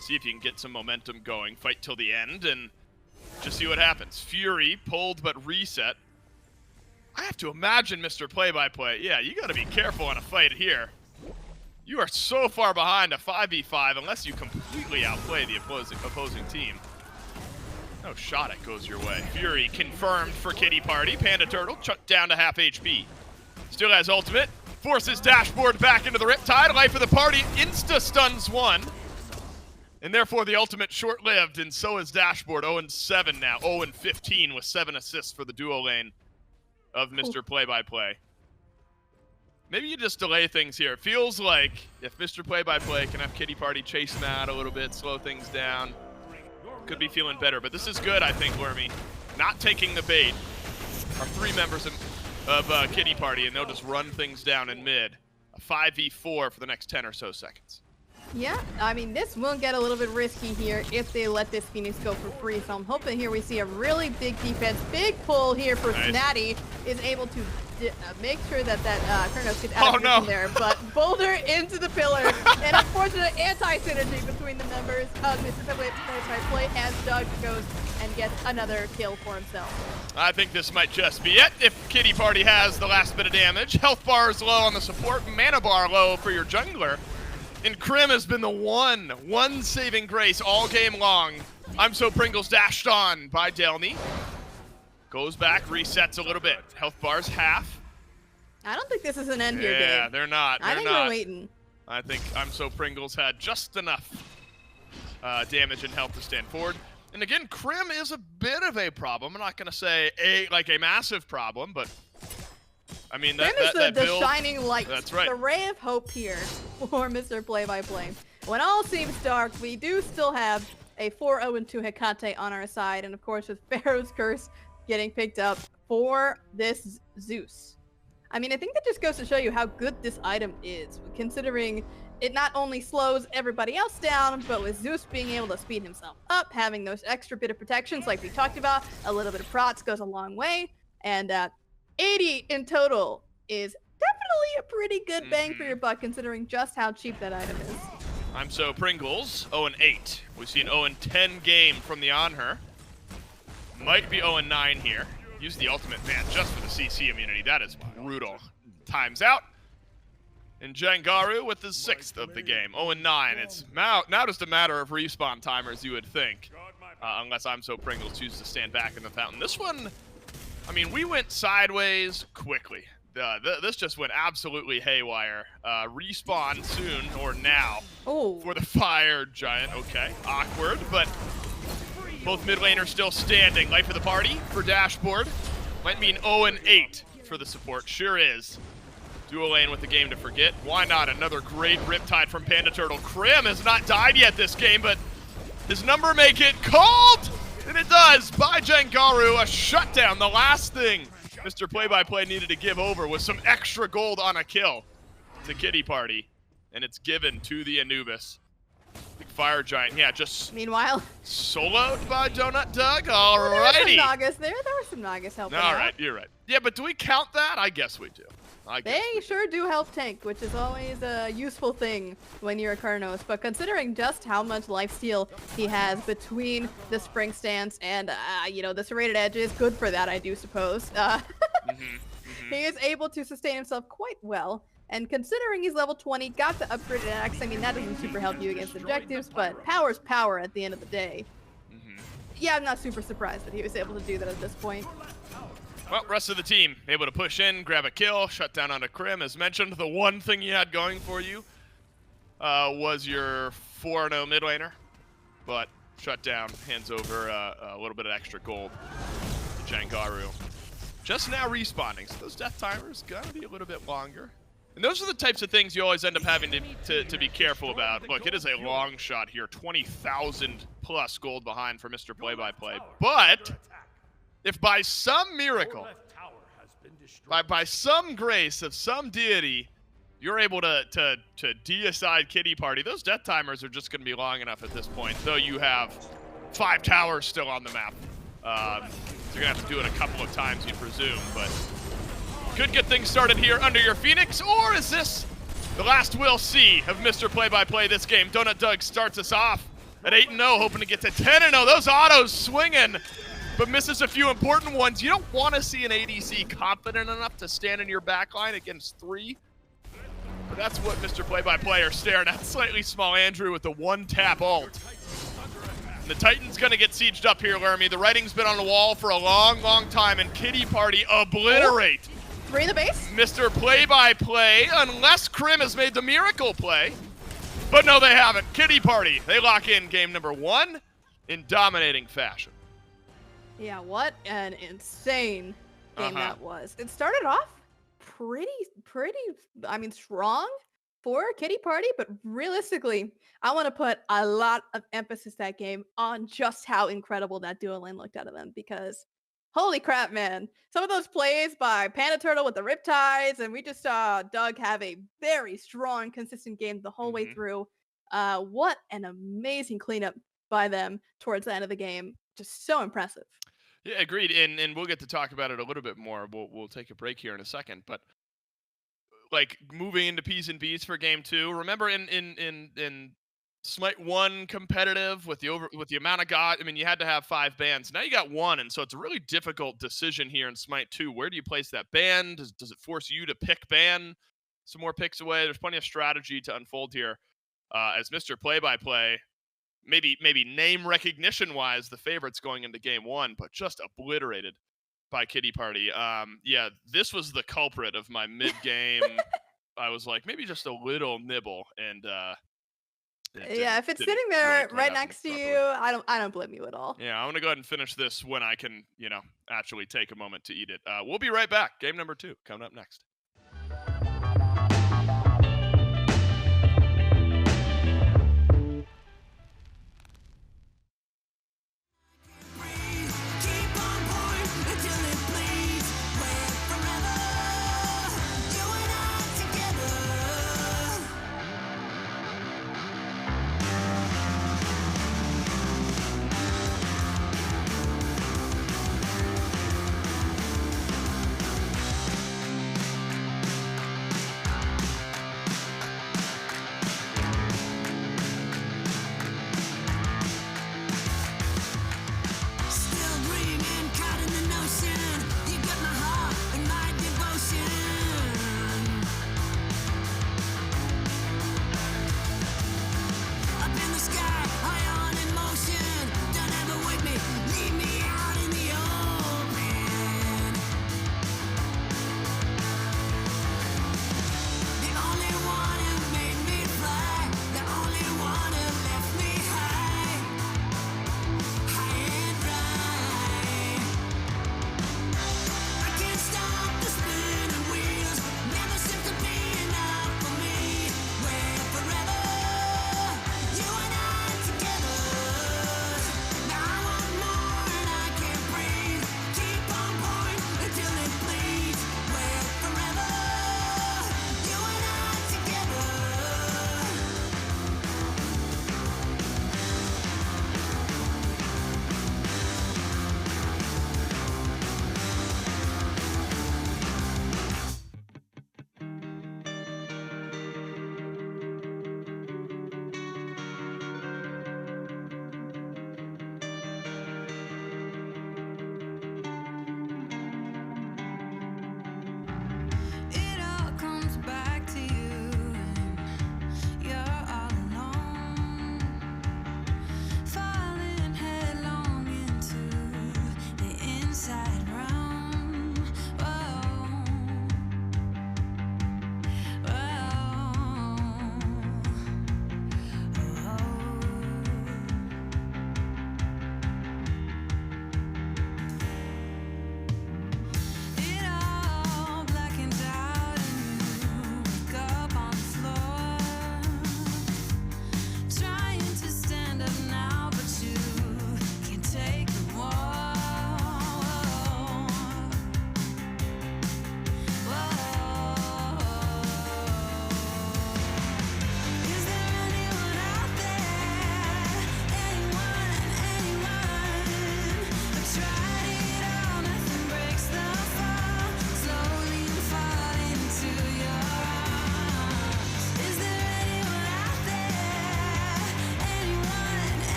see if you can get some momentum going. Fight till the end and just see what happens. Fury pulled but reset. I have to imagine Mr. Play-by-Play. Yeah, you got to be careful in a fight here. You are so far behind a 5v5 unless you completely outplay the opposing team. Oh, shot it goes your way. Fury confirmed for Kitty Party. Panda Turtle chucked down to half HP. Still has ultimate. Forces Dashboard back into the Riptide. Life of the Party insta-stuns one. And therefore the ultimate short-lived, and so is Dashboard. 0-7 now. 0-15 with 7 assists for the duo lane of Mr. Play-by-Play. Maybe you just delay things here. It feels like if Mr. Play-by-Play can have Kitty Party chase them out a little bit, slow things down, could be feeling better. But this is good, I think, Wormy. Not taking the bait. Our 3 members of Kitty Party, and they'll just run things down in mid. A 5v4 for the next 10 or so seconds. Yeah, I mean, this will get a little bit risky here if they let this Phoenix go for free. So I'm hoping here we see a really big defense. Big pull here for Snatty is able to make sure that Kurnos gets out of position there. But Boulder into the pillar. An unfortunate anti-synergy between the members of Mr. Play as Doug goes and gets another kill for himself. I think this might just be it if Kitty Party has the last bit of damage. Health bar is low on the support, mana bar low for your jungler. And Krim has been the one saving grace all game long. I'm So Pringles dashed on by Delny. Goes back, resets a little bit. Health bar's half. I don't think this is an end here, Dave. Yeah, they're not. I think we're waiting. I think I'm So Pringles had just enough damage and health to stand forward. And again, Krim is a bit of a problem. I'm not going to say a massive problem, but I mean, that is the build, shining light. That's right. The ray of hope here for Mr. Play-by-Play. When all seems dark, we do still have a 4-0-2 Hecate on our side, and of course with Pharaoh's Curse getting picked up for this Zeus. I mean, I think that just goes to show you how good this item is, considering it not only slows everybody else down, but with Zeus being able to speed himself up, having those extra bit of protections like we talked about, a little bit of procs goes a long way, and 80 in total is definitely a pretty good bang for your buck considering just how cheap that item is. I'm So Pringles, 0-8. We see an 0-10 game from the On-Her. Might be 0-9 here. Use the ultimate, man, just for the CC immunity. That is brutal. Time's out. And Jangaru with the 6th of the game. 0-9. It's now just a matter of respawn timers, you would think. Unless I'm So Pringles chooses to stand back in the fountain. This one, I mean, we went sideways quickly. This just went absolutely haywire. Respawn soon, or now, for the Fire Giant. Okay, awkward, but both mid laners still standing. Life of the Party for Dashboard. Might mean 0-8 for the support. Sure is. Duo lane with the game to forget. Why not? Another great Riptide from Panda Turtle. Krim has not died yet this game, but his number may get called! And it does, by Jangaru, a shutdown. The last thing Mr. Play-by-Play needed to give over was some extra gold on a kill to Kitty Party. And it's given to the Anubis. Big Fire Giant, yeah, just meanwhile soloed by Donut Doug. Alrighty. There were some Nagas there. There were some Nagas helping out. Alright, you're right. Yeah, but do we count that? I guess we do. They sure do help tank, which is always a useful thing when you're a Kurnos. But considering just how much lifesteal he has between the Spring Stance and, you know, the Serrated Edge is good for that, I do suppose. He is able to sustain himself quite well. And considering he's level 20, got the upgraded axe, I mean, that doesn't super help you against objectives, but power's power at the end of the day. Yeah, I'm not super surprised that he was able to do that at this point. Well, rest of the team able to push in, grab a kill, shut down onto Krim. As mentioned, the one thing you had going for you was your 4-0 mid laner, but shut down, hands over a little bit of extra gold to Jangaru. Just now respawning, so those death timers gotta be a little bit longer. And those are the types of things you always end up having to be careful about. Look, it is a long shot here, 20,000 plus gold behind for Mr. Play-by-Play, but if by some miracle, by some grace of some deity, you're able to deicide Kitty Party, those death timers are just going to be long enough at this point, though you have 5 towers still on the map. So you're going to have to do it a couple of times, you'd presume, but could get things started here under your Phoenix, or is this the last we'll see of Mr. Play-by-Play this game? Donut Doug starts us off at 8-0, hoping to get to 10-0. Those autos swinging, but misses a few important ones. You don't want to see an ADC confident enough to stand in your backline against 3. But that's what Mr. Play-by-Play are staring at. Slightly small Andrew with the one-tap ult. And the Titan's going to get sieged up here, Laramie. The writing's been on the wall for a long, long time, and Kitty Party obliterate. 3 in the base. Mr. Play-by-Play, unless Krim has made the miracle play. But no, they haven't. Kitty Party, they lock in game number 1 in dominating fashion. Yeah, what an insane game that was. It started off pretty, strong for Kitty Party, but realistically, I want to put a lot of emphasis that game on just how incredible that duo lane looked out of them, because holy crap, man. Some of those plays by Panda Turtle with the Riptides, and we just saw Doug have a very strong, consistent game the whole way through. What an amazing cleanup by them towards the end of the game. Just so impressive. Yeah, agreed. And we'll get to talk about it a little bit more. We'll take a break here in a second. But like moving into P's and B's for game 2. Remember in Smite 1 competitive with the amount of god, I mean, you had to have 5 bans. Now you got 1, and so it's a really difficult decision here in Smite 2. Where do you place that ban? Does it force you to pick ban some more picks away? There's plenty of strategy to unfold here. As Mr. Play-by-Play, maybe name recognition wise, the favorites going into game 1, but just obliterated by Kitty Party. Yeah, this was the culprit of my mid game. I was like, maybe just a little nibble, and yeah, if it's sitting there right next to you, I don't blame you at all. Yeah, I'm gonna go ahead and finish this when I can, actually take a moment to eat it. We'll be right back. Game number 2 coming up next.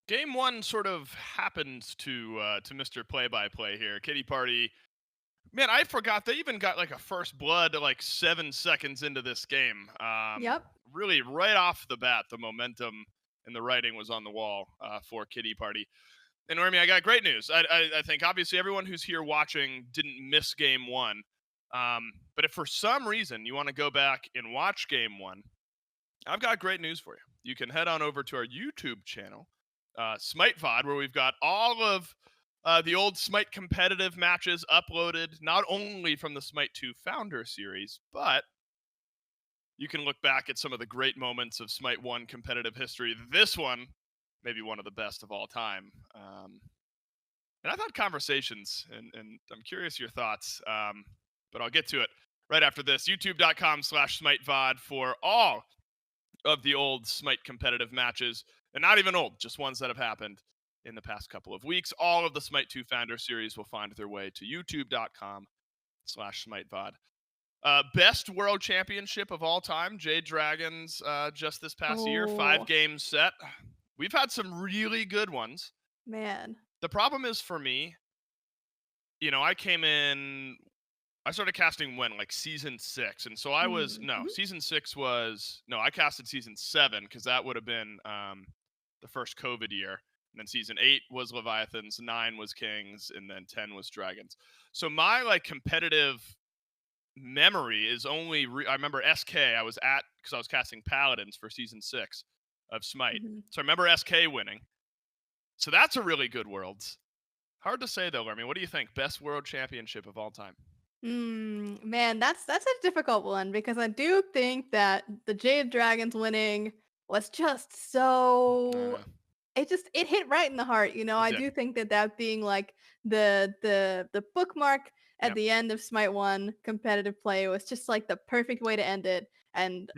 Game one sort of happens to Mr. Play-by-Play here. Kitty Party. Man, I forgot they even got like a first blood like 7 seconds into this game. Yep. Really, right off the bat, the momentum and the writing was on the wall for Kitty Party. And Ormy, I got great news. I think obviously everyone who's here watching didn't miss game one. But if for some reason you want to go back and watch game one, I've got great news for you. You can head on over to our YouTube channel, SMITE VOD, where we've got all of the old SMITE competitive matches uploaded, not only from the SMITE 2 Founder Series, but you can look back at some of the great moments of SMITE 1 competitive history. This one, maybe one of the best of all time. And I've had conversations, and I'm curious your thoughts, but I'll get to it right after this. YouTube.com/SmiteVOD for all of the old SMITE competitive matches, and not even old, just ones that have happened in the past couple of weeks. All of the SMITE 2 Founder Series will find their way to youtube.com/SmiteVOD. Best world championship of all time, Jade Dragons, just this past year, 5 games set. We've had some really good ones. Man. The problem is for me, I came in, I started casting when, like season 6. And so I was, season 6 was, I casted season 7 because that would have been the first COVID year. And then season 8 was Leviathans, 9 was Kings, and then 10 was Dragons. So my like competitive memory is only, I remember SK, I was at, because I was casting Paladins for season 6 of SMITE. So I remember SK winning. So that's a really good Worlds. Hard to say though. I mean, what do you think? Best world championship of all time? Man, that's a difficult one because I do think that the Jade Dragons winning was just so it hit right in the heart. I do think that being like the bookmark at the end of SMITE 1 competitive play was just like the perfect way to end it. And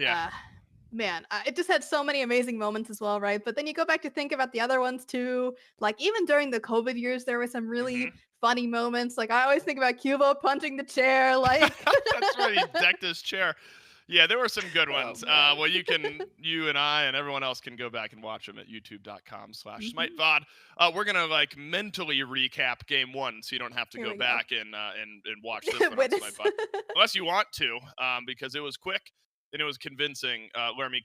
man, it just had so many amazing moments as well, right? But then you go back to think about the other ones too. Like even during the COVID years, there were some really funny moments. Like I always think about Cubo punching the chair. Like that's right, he decked his chair. Yeah, there were some good ones. Well, you and I and everyone else can go back and watch them at youtube.com/SmiteVOD. We're gonna like mentally recap game 1, so you don't have to go back and watch this one on SmiteVOD, unless you want to, because it was quick. And it was convincing.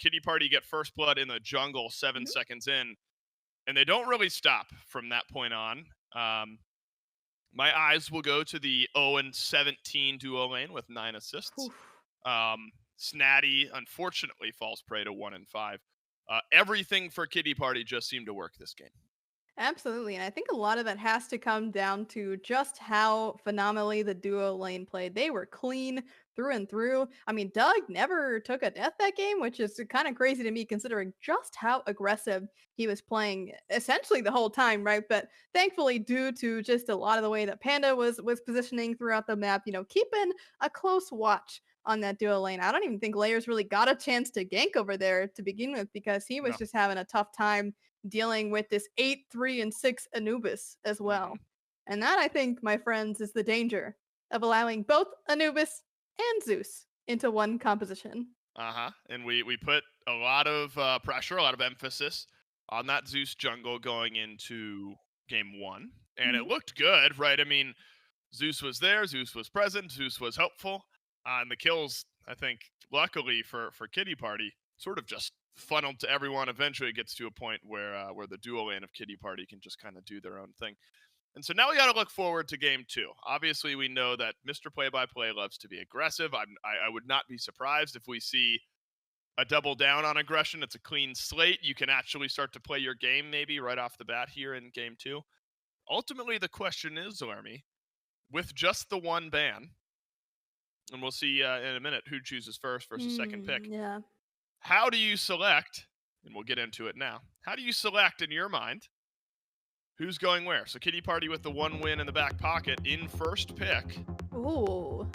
Kitty Party get first blood in the jungle 7 seconds in, and they don't really stop from that point on. My eyes will go to the 0-17 duo lane with 9 assists. Snatty, unfortunately, falls prey to 1-5. Everything for Kitty Party just seemed to work this game. Absolutely, and I think a lot of that has to come down to just how phenomenally the duo lane played. They were clean through and through. I mean, Doug never took a death that game, which is kind of crazy to me considering just how aggressive he was playing essentially the whole time, right? But thankfully, due to just a lot of the way that Panda was positioning throughout the map, keeping a close watch on that duo lane. I don't even think Layers really got a chance to gank over there to begin with because he was just having a tough time dealing with this 8, 3, and 6 Anubis as well. And that, I think, my friends, is the danger of allowing both Anubis and Zeus into one composition. And we put a lot of pressure, a lot of emphasis on that Zeus jungle going into game 1. And it looked good, right? I mean, Zeus was there, Zeus was present, Zeus was helpful. And the kills, I think, luckily for Kitty Party, sort of just funneled to everyone. Eventually it gets to a point where the duo lane of Kitty Party can just kind of do their own thing. And so now we got to look forward to game 2. Obviously, we know that Mr. Play-by-Play loves to be aggressive. I would not be surprised if we see a double down on aggression. It's a clean slate. You can actually start to play your game maybe right off the bat here in game 2. Ultimately, the question is, Zoermy, with just the one ban, and we'll see in a minute who chooses first versus second pick. Yeah. How do you select, and we'll get into it now, how do you select in your mind who's going where? So Kitty Party with the 1 win in the back pocket in first pick. Ooh.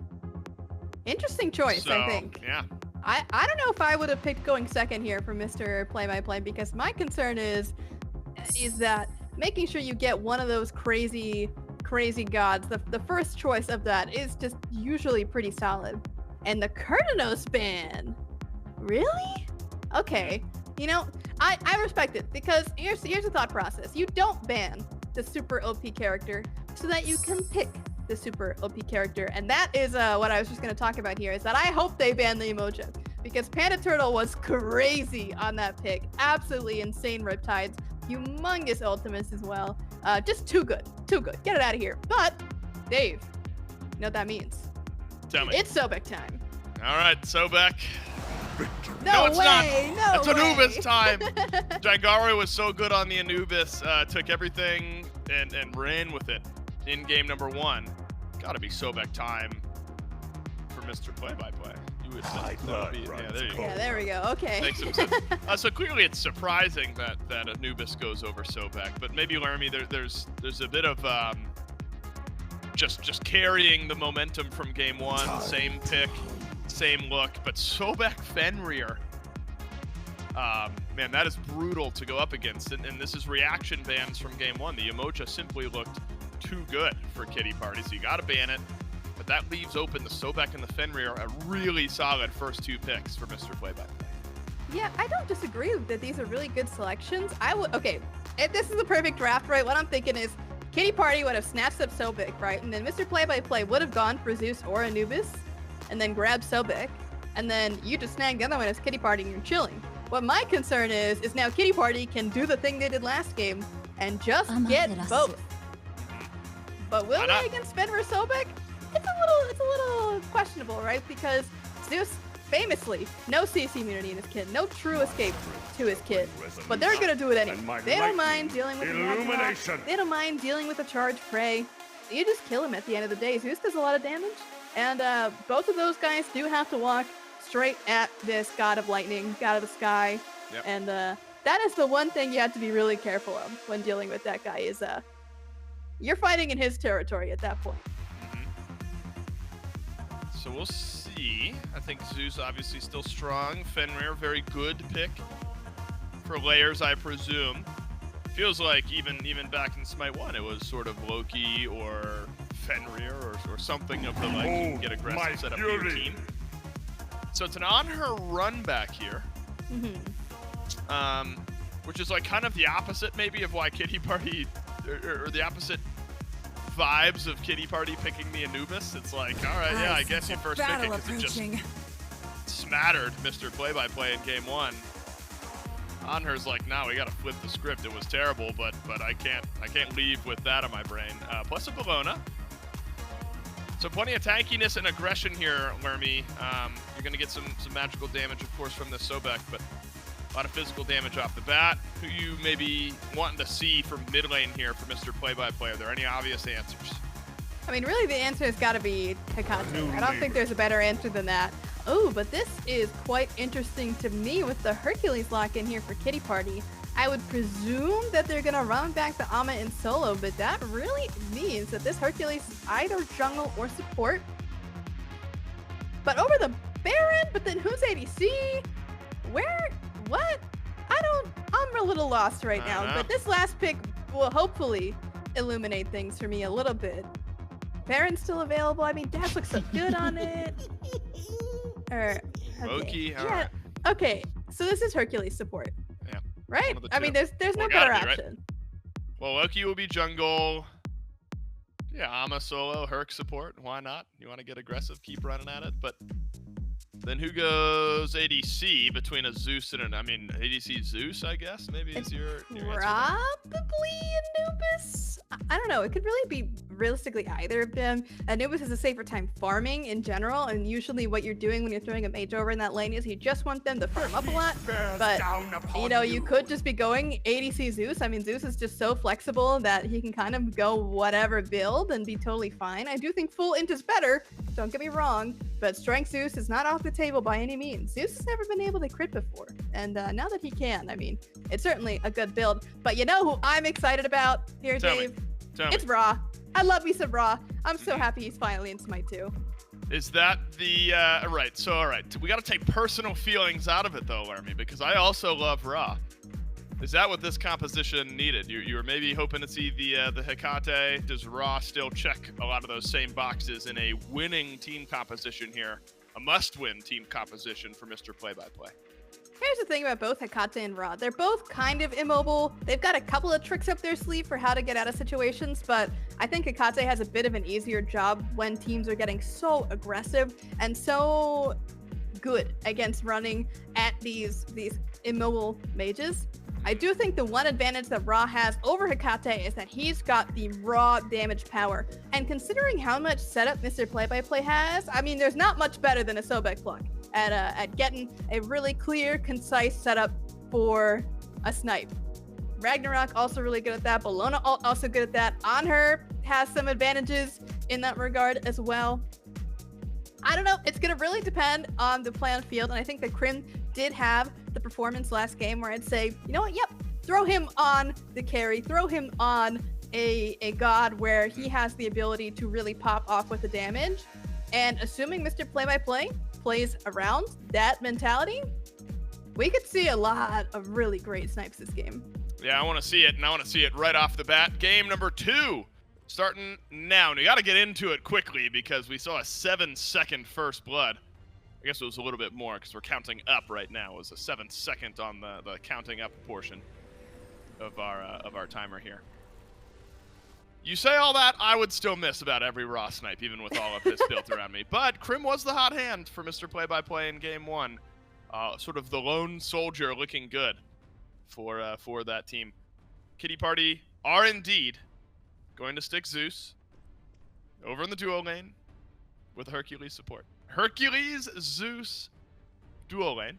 Interesting choice, I think. Yeah. I don't know if I would have picked going second here for Mr. Play-by-Play because my concern is that making sure you get one of those crazy gods, the first choice of that is just usually pretty solid. And the Kurtanos ban. Really? Okay. I respect it because here's the thought process. You don't ban the super OP character so that you can pick the super OP character. And that is what I was just going to talk about here, is that I hope they ban the emoji, because Panda Turtle was crazy on that pick. Absolutely insane Riptides. Humongous ultimates as well. Just too good. Too good. Get it out of here. But, Dave, you know what that means? Tell me. It's Sobek time. All right, Sobek. No it's way, not. no It's way. Anubis time. Jangaro was so good on the Anubis, took everything and ran with it in game number 1. Gotta be Sobek time for Mr. Play-by-Play. You would think that would be, yeah, there you go. Yeah, there we go. Okay. Makes some sense. So clearly it's surprising that Anubis goes over Sobek, but maybe Laramie, there's a bit of just carrying the momentum from game 1, same pick, same look, but Sobek Fenrir. Man, that is brutal to go up against, and this is reaction bans from game 1. The Emoja simply looked too good for Kitty Party, so you gotta ban it. But that leaves open the Sobek and the Fenrir, a really solid first 2 picks for Mr. Play-by-Play. Yeah, I don't disagree that these are really good selections. Okay, if this is the perfect draft, right? What I'm thinking is Kitty Party would have snatched up Sobek, right? And then Mr. Play-by-Play would have gone for Zeus or Anubis, and then grabbed Sobek, and then you just snag the other one as Kitty Party and you're chilling. What my concern is now Kitty Party can do the thing they did last game and just get both. But will they against Fenrir Sobek? It's a little questionable, right? Because Zeus famously no CC immunity in his kit, no true escape to his kit, but they're gonna do it anyway. They don't mind dealing with illumination. They don't mind dealing with a charge prey. You just kill him at the end of the day. Zeus does a lot of damage, and both of those guys do have to walk straight at this god of lightning, god of the sky, and that is the one thing you have to be really careful of when dealing with that guy. Is you're fighting in his territory at that point. So we'll see. I think Zeus obviously still strong. Fenrir, very good pick for layers, I presume. Feels like even back in SMITE 1, it was sort of Loki or Fenrir or something of the like. You can get aggressive, set up your team. So it's an on her run back here, which is like kind of the opposite maybe of why Kitty Party, or the opposite vibes of Kitty Party picking the Anubis. It's like, all right, yeah, I guess you first pick it because it just smattered Mr. Play-by-Play in game 1. On her's like, no, we gotta flip the script. It was terrible, but I can't leave with that on my brain. Plus a Bologna. So plenty of tankiness and aggression here, Lermy. You're gonna get some magical damage, of course, from the Sobek, but a lot of physical damage off the bat. Who you maybe wanting to see from mid lane here for Mr. Play-by-Play? Are there any obvious answers? I mean, really, the answer has got to be Hecate. I don't think there's a better answer than that. Oh, but this is quite interesting to me with the Hercules lock in here for Kitty Party. I would presume that they're going to run back the Amma in solo, but that really means that this Hercules is either jungle or support. But over the Baron, but then who's ADC? Where? What? I'm a little lost right now, but this last pick will hopefully illuminate things for me a little bit. Baron's still available. I mean, Dash looks so good on it. Okay. Loki, all right. Okay, so this is Hercules support. Yeah. Right? I mean, there's no better option. Right? Well, Loki will be jungle. Yeah, Amma solo, Herc support. Why not? You want to get aggressive, keep running at it. But then who goes ADC between a Zeus and I mean, ADC Zeus, I guess? Maybe is your answer. Probably Anubis? I don't know. It could really be realistically either of them. Anubis has a safer time farming in general, and usually what you're doing when you're throwing a mage over in that lane is you just want them to farm up a lot. But, you know, you could just be going ADC Zeus. I mean, Zeus is just so flexible that he can kind of go whatever build and be totally fine. I do think full int is better, don't get me wrong, but strength Zeus is not off the table by any means. Zeus has never been able to crit before, and now that he can, I mean, it's certainly a good build. But you know who I'm excited about here, Dave? It's Ra. I love me some Ra. I'm so happy he's finally in SMITE 2. Is that the right? So all right, we got to take personal feelings out of it though, Laramie, because I also love Ra. Is that what this composition needed? You were maybe hoping to see the Hecate. Does Ra still check a lot of those same boxes in a winning team composition here a must-win team composition for Mr. Play-by-Play. Here's the thing about both Hekate and Ra. They're both kind of immobile. They've got a couple of tricks up their sleeve for how to get out of situations, but I think Hekate has a bit of an easier job when teams are getting so aggressive and so good against running at these immobile mages. I do think the one advantage that Ra has over Hekate is that he's got the raw damage power. And considering how much setup Mr. Play-by-Play has, I mean, there's not much better than a Sobek plug at getting a really clear, concise setup for a snipe. Ragnarok also really good at that. Bologna also good at that. On her has some advantages in that regard as well. I don't know. It's going to really depend on the play on field. And I think that Krim did have the performance last game where I'd say, you know what? Yep. Throw him on the carry. Throw him on a god where he has the ability to really pop off with the damage. And assuming Mr. Play-by-Play plays around that mentality, we could see a lot of really great snipes this game. Yeah, I want to see it, and I want to see it right off the bat. Game number 2, starting now. And we got to get into it quickly because we saw a 7-second first blood. I guess it was a little bit more because we're counting up right now. It was a 7-second on the counting up portion of our timer here. You say all that, I would still miss about every raw snipe, even with all of this built around me. But Krim was the hot hand for Mr. Play-by-Play in game 1. Sort of the lone soldier looking good for that team. Kitty Party are indeed going to stick Zeus over in the duo lane with Hercules support. Hercules, Zeus, duo lane.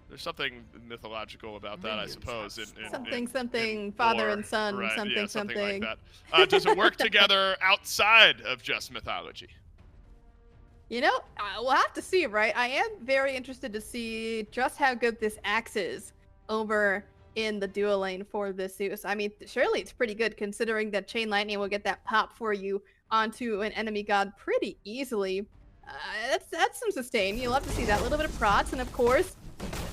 There's something mythological about that, I suppose. Something, father lore. and son, right, something. Yeah, something like that. Does it work together outside of just mythology? You know, we'll have to see, right? I am very interested to see just how good this axe is over in the duo lane for this Zeus. I mean, surely it's pretty good considering that Chain Lightning will get that pop for you onto an enemy god pretty easily. That's some sustain. You'll have to see that. A little bit of prots, and of course,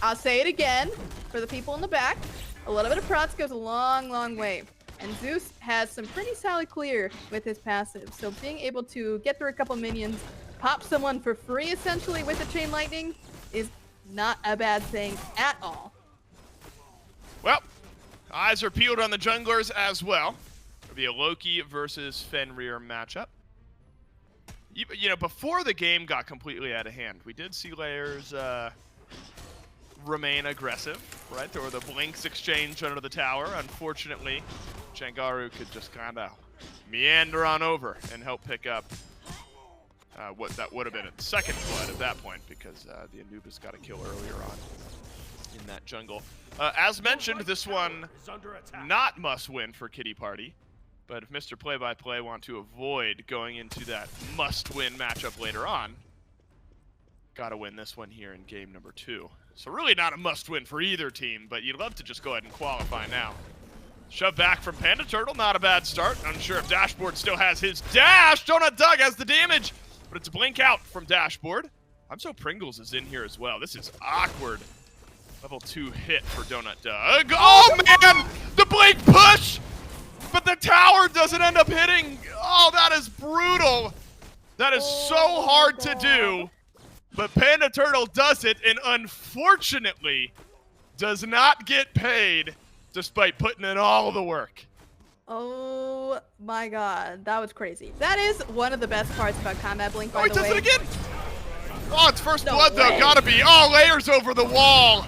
I'll say it again for the people in the back, a little bit of prots goes a long, long way. And Zeus has some pretty solid clear with his passive, so being able to get through a couple minions, pop someone for free essentially with a Chain Lightning is not a bad thing at all. Well, eyes are peeled on the junglers as well. It'll be a Loki versus Fenrir matchup. You know, before the game got completely out of hand, we did see layers remain aggressive, right? There were the blinks exchange under the tower. Unfortunately, Changaru could just kind of meander on over and help pick up what that would have been a second blood at that point because the Anubis got a kill earlier on in that jungle. As mentioned, this one not must win for Kitty Party, but if Mr. Play-by-Play want to avoid going into that must-win matchup later on, gotta win this one here in game number 2. So really not a must-win for either team, but you'd love to just go ahead and qualify now. Shove back from Panda Turtle, not a bad start. Unsure if Dashboard still has his dash. Donut Doug has the damage, but it's a blink out from Dashboard. I'm so Pringles is in here as well. This is awkward. Level 2 hit for Donut Doug. Oh man, the blink push, but the tower doesn't end up hitting. Oh, that is brutal. That is so hard to do. But Panda Turtle does it, and unfortunately does not get paid despite putting in all the work. Oh my god, that was crazy. That is one of the best parts about Combat Blink, by the way. Oh, he does it again! Oh, it's first blood, though. Gotta be. Oh, layers over the wall.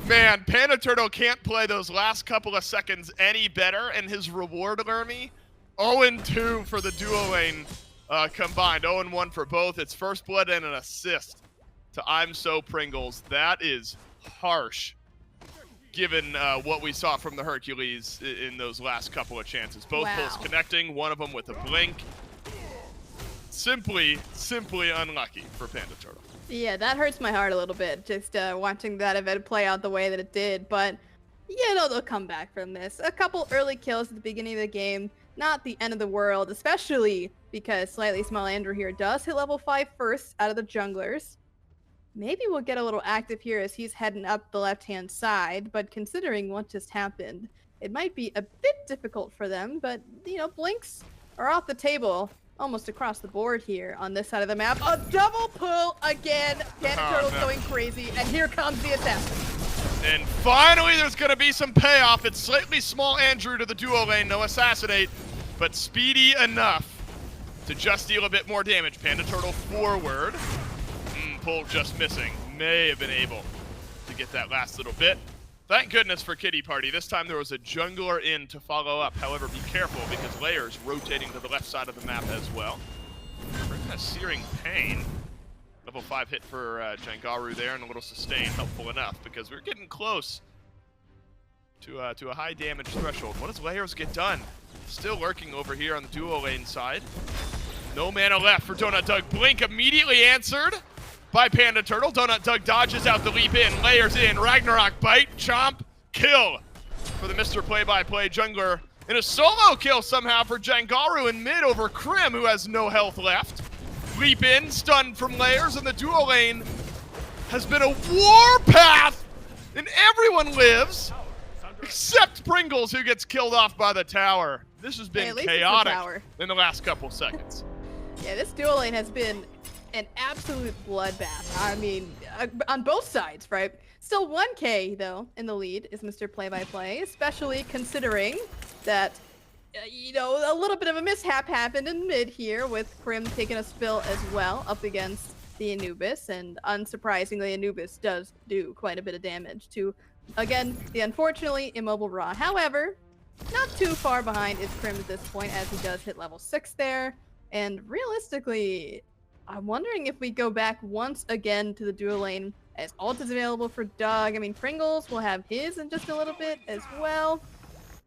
Man, Panda Turtle can't play those last couple of seconds any better, and his reward, Lermy, 0-2 for the duo lane. Combined 0-1 for both. It's first blood and an assist to I'm So Pringles. That is harsh, given what we saw from the Hercules in those last couple of chances. Both pulls connecting, one of them with a blink. Simply unlucky for Panda Turtle. Yeah, that hurts my heart a little bit, just watching that event play out the way that it did. But, you know, they'll come back from this. A couple early kills at the beginning of the game. Not the end of the world, especially because Slightly Small Andrew here does hit level 5 first out of the junglers. Maybe we'll get a little active here as he's heading up the left-hand side, but considering what just happened, it might be a bit difficult for them, but, you know, blinks are off the table almost across the board here on this side of the map. A double pull again. Panda Turtle's going crazy, and here comes the assassin. And finally, there's going to be some payoff. It's slightly small Andrew to the duo lane, no assassinate, but speedy enough to just deal a bit more damage. Panda Turtle forward. Pull just missing. May have been able to get that last little bit. Thank goodness for Kitty Party. This time there was a jungler in to follow up. However, be careful because Layers rotating to the left side of the map as well. Bringing a Searing Pain. Level 5 hit for Jangaru there, and a little sustain, helpful enough because we're getting close to a high damage threshold. What does Layers get done? Still lurking over here on the duo lane side. No mana left for Donut Doug. Blink immediately answered by Panda Turtle. Donut Doug dodges out the leap in, Layers in, Ragnarok bite, chomp, kill for the Mr. Play-by-Play jungler. And a solo kill somehow for Jangaru in mid over Krim, who has no health left. Leap in, stun from Layers, and the duo lane has been a warpath, and everyone lives except Pringles, who gets killed off by the tower. This has been chaotic in the last couple seconds. Yeah, this duo lane has been an absolute bloodbath. I mean, on both sides, right? Still 1K, though, in the lead is Mr. Play-by-Play, especially considering that you know, a little bit of a mishap happened in mid here with Krim taking a spill as well up against the Anubis, and unsurprisingly, Anubis does do quite a bit of damage to, again, the unfortunately immobile Ra. However, not too far behind is Krim at this point, as he does hit level 6 there, and realistically, I'm wondering if we go back once again to the duo lane, as ult is available for Doug. I mean, Pringles will have his in just a little bit as well.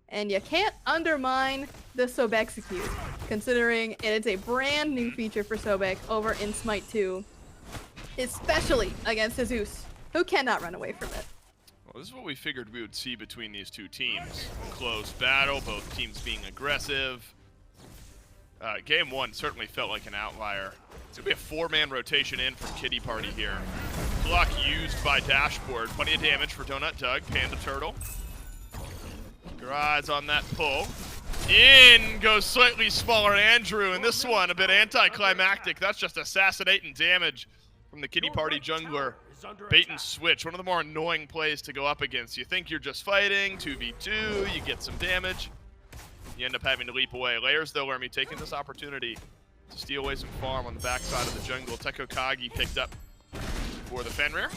And you can't undermine the Sobexecute, considering it is a brand new feature for Sobek over in SMITE 2, especially against a Zeus, who cannot run away from it. Well, this is what we figured we would see between these two teams. Close battle, both teams being aggressive. Game 1 certainly felt like an outlier. It's going to be a 4-man rotation in from Kitty Party here. Block used by Dashboard. Plenty of damage for Donut Doug, Panda Turtle. Your eyes on that pull. In goes slightly smaller Andrew, and this one a bit anticlimactic. That's just assassinating damage from the Kitty Party jungler. Bait and switch, one of the more annoying plays to go up against. You think you're just fighting, 2v2, you get some damage. You end up having to leap away. Layers, though, Lermy taking this opportunity to steal away some farm on the backside of the jungle. Teko Kagi picked up for the Fenrir.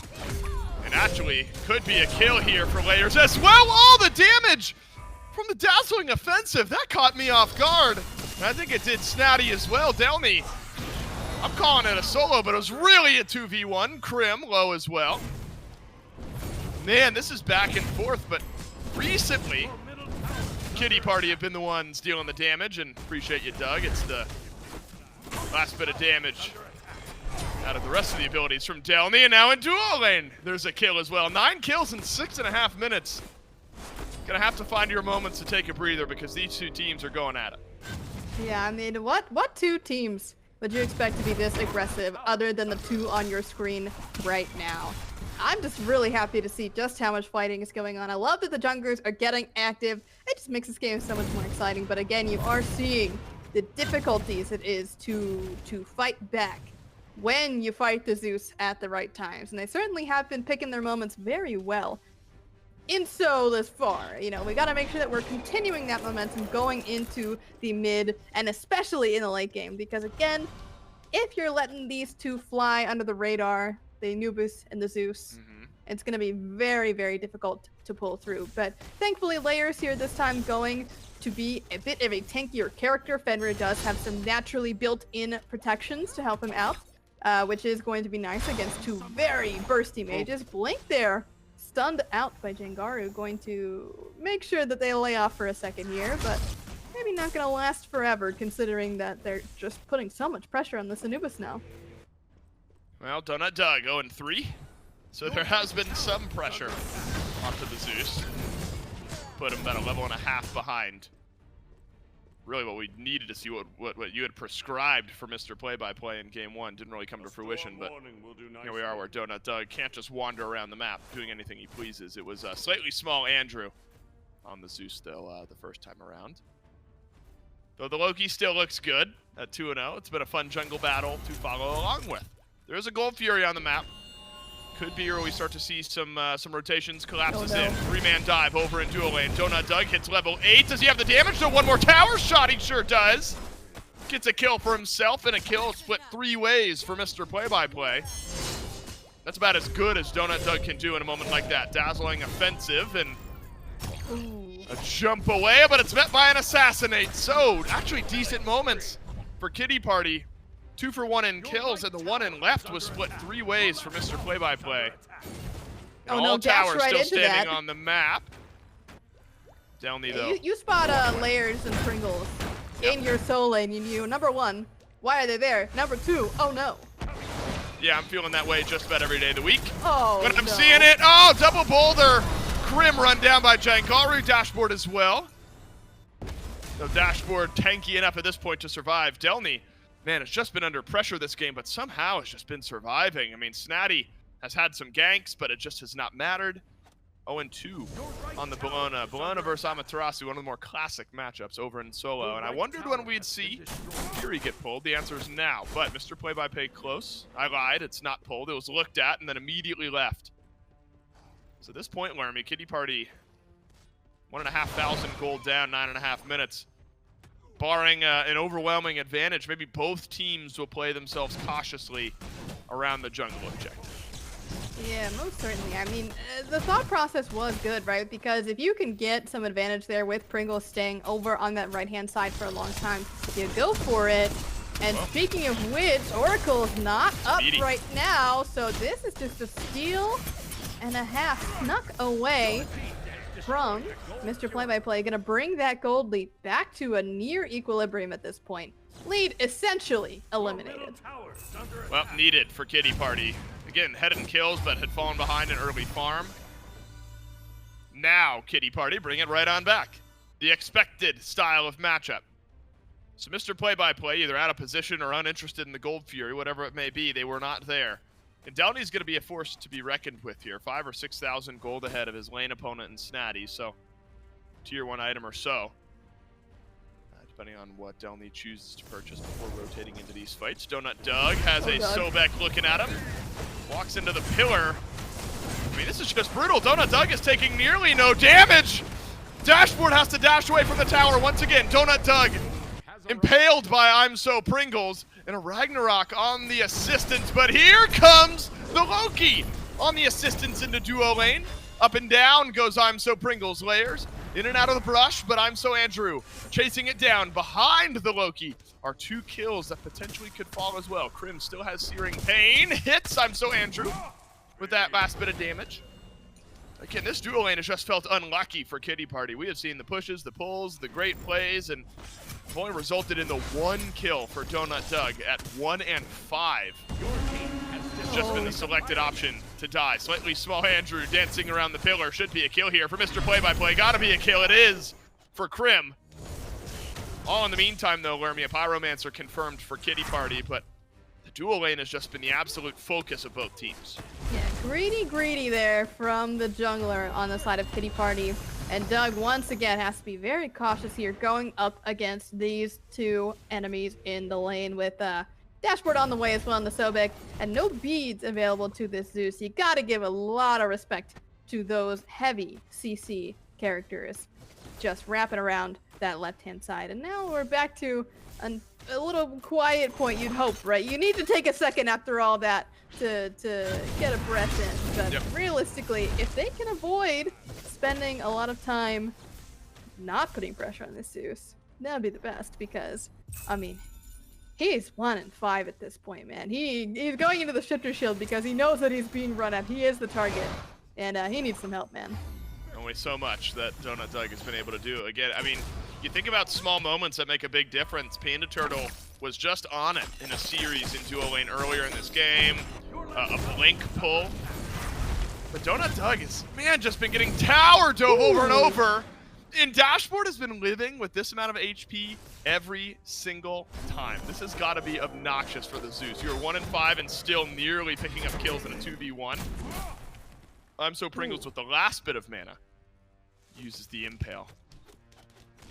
And actually, could be a kill here for Layers as well. All the damage from the dazzling offensive. That caught me off guard. And I think it did Snatty as well. Delmy, I'm calling it a solo, but it was really a 2v1. Krim low as well. Man, this is back and forth, but recently, Kitty Party have been the ones dealing the damage, and appreciate you, Doug. It's the last bit of damage out of the rest of the abilities from Delny, and now in duo lane, there's a kill as well. 9 kills in 6.5 minutes. Gonna have to find your moments to take a breather because these two teams are going at it. Yeah, I mean, what two teams would you expect to be this aggressive other than the two on your screen right now? I'm just really happy to see just how much fighting is going on. I love that the junglers are getting active. It just makes this game so much more exciting. But again, you are seeing the difficulties it is to fight back when you fight the Zeus at the right times. And they certainly have been picking their moments very well in so this far. You know, we got to make sure that we're continuing that momentum going into the mid and especially in the late game. Because again, if you're letting these two fly under the radar, the Anubis and the Zeus, it's going to be very, very difficult to pull through. But thankfully, Layers here this time going to be a bit of a tankier character. Fenrir does have some naturally built-in protections to help him out, which is going to be nice against two very bursty mages. Blink there, stunned out by Jangaru, going to make sure that they lay off for a second here, but maybe not going to last forever, considering that they're just putting so much pressure on this Anubis now. Well, Donut Doug 0-3, so there has been some pressure onto the Zeus. Put him about a level and a half behind. Really what we needed to see, what you had prescribed for Mr. Play-by-Play in Game 1 didn't really come to fruition, but here we are where Donut Doug can't just wander around the map doing anything he pleases. It was slightly small Andrew on the Zeus, though, the first time around. Though the Loki still looks good at 2-0. It's been a fun jungle battle to follow along with. There is a Gold Fury on the map. Could be where we start to see some rotations. Collapses in. 3-man dive over in dual lane. Donut Doug hits level 8. Does he have the damage? No, one more tower shot. He sure does. Gets a kill for himself and a kill split 3 ways for Mr. Play-by-Play. That's about as good as Donut Doug can do in a moment like that. Dazzling offensive and a jump away, but it's met by an assassinate. So, actually decent moments for Kitty Party. 2 for 1 in kills, and the 1 in left was split 3 ways for Mr. Play-by-Play. Oh, all no, dash towers right still into standing that. on the map. Delny, though. You spot layers and Pringles in your soul lane. You knew, number 1, why are they there? Number 2, oh no. Yeah, I'm feeling that way just about every day of the week. Oh, But I'm no. seeing it. Oh, double boulder. Grim run down by Jangaru. Dashboard as well. No dashboard tanky enough at this point to survive. Delny, man, has just been under pressure this game, but somehow has just been surviving. I mean, Snatty has had some ganks, but it just has not mattered. 0-2 on the Bologna. Bologna versus Amaterasu, one of the more classic matchups over in solo. And I wondered when we'd see Fury get pulled. The answer is now. But Mr. Play-by-Play close. I lied. It's not pulled. It was looked at and then immediately left. So at this point, Laramie, Kitty Party, 1,500 gold down, 9.5 minutes. Barring an overwhelming advantage, maybe both teams will play themselves cautiously around the jungle objective. Yeah, most certainly. I mean, the thought process was good, right? Because if you can get some advantage there with Pringles staying over on that right-hand side for a long time, you go for it. And speaking of which, Oracle's not up right now, so this is just a steal and a half snuck away from Mr. Play-by-Play. Gonna bring that gold lead back to a near equilibrium at this point. Lead essentially eliminated. Well, needed for Kitty Party. Again, head in kills, but had fallen behind an early farm. Now, Kitty Party, bring it right on back. The expected style of matchup. So Mr. Play-by-Play, either out of position or uninterested in the Gold Fury, whatever it may be, they were not there. And Downey's going to be a force to be reckoned with here. 5,000 or 6,000 gold ahead of his lane opponent in Snatty, so tier 1 item or so. Depending on what Delny chooses to purchase before rotating into these fights. Donut Doug has a Sobek looking at him. Walks into the pillar. I mean, this is just brutal. Donut Doug is taking nearly no damage. Dashboard has to dash away from the tower once again. Donut Doug impaled by I'm So Pringles. And a Ragnarok on the assistance. But here comes the Loki on the assistance into duo lane. Up and down goes I'm So Pringles layers. In and out of the brush, but I'm So Andrew chasing it down. Behind the Loki are 2 kills that potentially could fall as well. Krim still has Searing Pain. Hits I'm So Andrew with that last bit of damage. Again, this duo lane has just felt unlucky for Kitty Party. We have seen the pushes, the pulls, the great plays, and have only resulted in the 1 kill for Donut Doug at 1 and 5. It's just been the selected option to die. Slightly small Andrew dancing around the pillar. Should be a kill here for Mr. Play-by-Play. Gotta be a kill. It is for Krim. All in the meantime, though, Lermia Pyromancer confirmed for Kitty Party, but the dual lane has just been the absolute focus of both teams. Yeah, greedy there from the jungler on the side of Kitty Party. And Doug, once again, has to be very cautious here going up against these 2 enemies in the lane with Dashboard on the way as well in the Sobek, and no beads available to this Zeus. You gotta give a lot of respect to those heavy CC characters just wrapping around that left-hand side. And now we're back to a little quiet point, you'd hope, right? You need to take a second after all that to get a breath in. But realistically, if they can avoid spending a lot of time not putting pressure on this Zeus, that'd be the best, because, I mean, he's 1 and 5 at this point, man. He's going into the shifter shield because he knows that he's being run at. He is the target, and he needs some help, man. Only so much that Donut Doug has been able to do. Again, I mean, you think about small moments that make a big difference. Panda Turtle was just on it in a series in duo lane earlier in this game. A blink pull. But Donut Doug has, man, just been getting tower dove over and over. And Dashboard has been living with this amount of HP every single time. This has got to be obnoxious for the Zeus. You're 1 and 5 and still nearly picking up kills in a 2v1. I'm So Pringles with the last bit of mana uses the impale.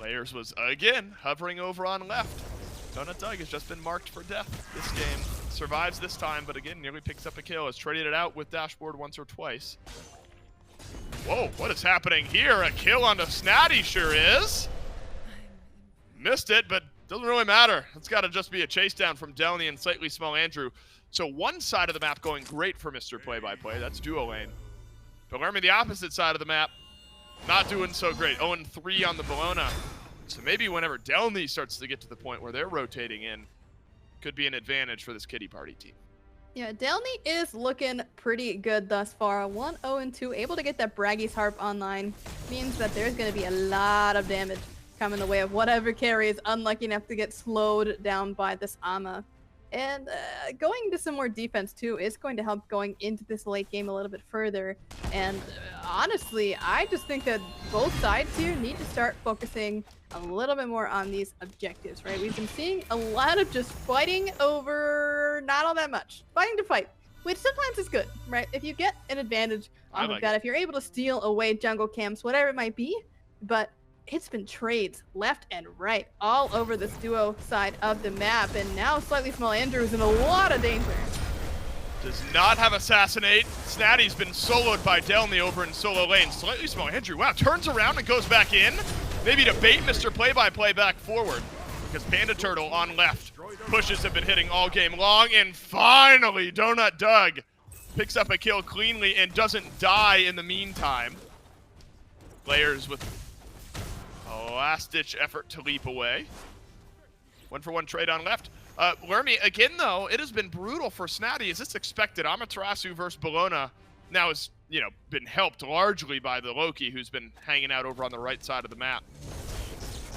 Layers was again hovering over on left. Donut Doug has just been marked for death this game. Survives this time, but again, nearly picks up a kill. Has traded it out with Dashboard once or twice. Whoa, what is happening here? A kill on the Snatty sure is. Missed it, but doesn't really matter. It's got to just be a chase down from Delny and slightly small Andrew. So one side of the map going great for Mr. Play-by-Play. That's duo lane. But learning the opposite side of the map, not doing so great. 0-3 on the Bologna. So maybe whenever Delny starts to get to the point where they're rotating in, could be an advantage for this Kitty Party team. Yeah, Delny is looking pretty good thus far. 1-0-2, able to get that Braggy's Harp online. Means that there's going to be a lot of damage coming the way of whatever carry is unlucky enough to get slowed down by this Ama. And going into some more defense too is going to help going into this late game a little bit further. And honestly, I just think that both sides here need to start focusing a little bit more on these objectives, right? We've been seeing a lot of just fighting over not all that much. Fighting to fight, which sometimes is good, right? If you get an advantage off of that, if you're able to steal away jungle camps, whatever it might be, but it's been trades left and right all over this duo side of the map, and now slightly small Andrew is in a lot of danger. Does not have Assassinate. Snatty's been soloed by Delny over in solo lane. Slightly small Andrew, wow, turns around and goes back in. Maybe to bait Mr. Play-by-Play back forward, because Panda Turtle on left. Pushes have been hitting all game long, and finally Donut Doug picks up a kill cleanly and doesn't die in the meantime. Layers with a last-ditch effort to leap away. 1-for-1 trade on left. Lermy, again though, it has been brutal for Snatty as it's expected. Amaterasu versus Bologna now has, you know, been helped largely by the Loki, who's been hanging out over on the right side of the map.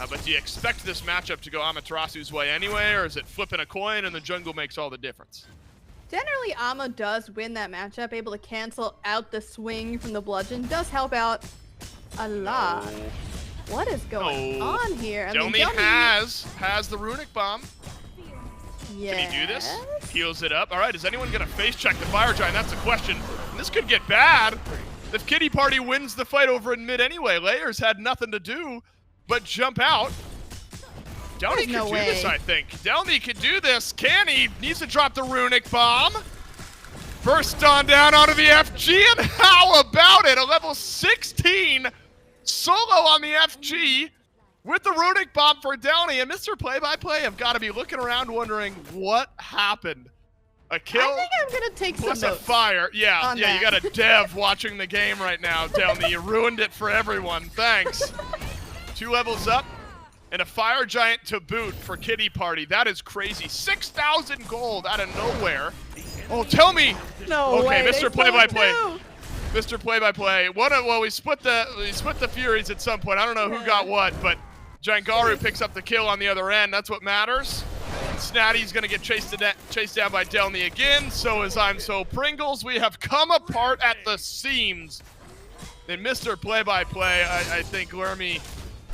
But do you expect this matchup to go Amaterasu's way anyway, or is it flipping a coin and the jungle makes all the difference? Generally, Ama does win that matchup, able to cancel out the swing from the bludgeon. Does help out a lot. No. What is going on here? I mean, Delny has the runic bomb. Yes. Can he do this? Heals it up. All right, is anyone going to face check the Fire Giant? That's the question. And this could get bad if Kitty Party wins the fight over in mid anyway. Layers had nothing to do but jump out. Delny can do this, I think. Delny can do this. Can he? Needs to drop the runic bomb. Burst on down onto the FG, and how about it? A level 16 solo on the FG with the runic bomb for Delny, and Mr. Play-by-Play have got to be looking around wondering what happened. A kill I think I'm gonna take plus some a notes fire. Yeah, that. you got a dev watching the game right now, Delny. You ruined it for everyone. Thanks. 2 levels up and a Fire Giant to boot for Kitty Party. That is crazy. 6,000 gold out of nowhere. Oh, tell me. No way. Okay, Mr. Play-by-Play. Mr. Play-by-Play. Well, we split the Furies at some point. I don't know who got what, but Jangaru picks up the kill on the other end. That's what matters. Snatty's gonna get chased down by Delny again. So is I'm So Pringles. We have come apart at the seams. And Mr. Play-by-Play, I think Lermy,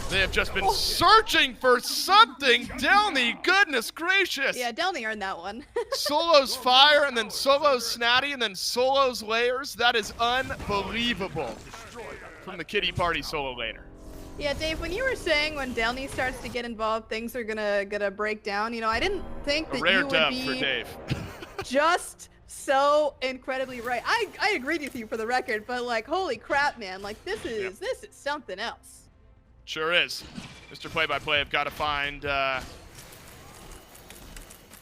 they have just been searching for something. Delny, goodness gracious. Yeah, Delny earned that one. Solos Fire, and then solos Snatty, and then solos Layers. That is unbelievable from the Kitty Party solo laner. Yeah, Dave, when you were saying when Delny starts to get involved, things are gonna break down, you know, I didn't think that you would be for Dave. just so incredibly right. I agreed with you for the record, but like, holy crap, man, like this is something else. Sure is. Mr. Play-by-Play have got to find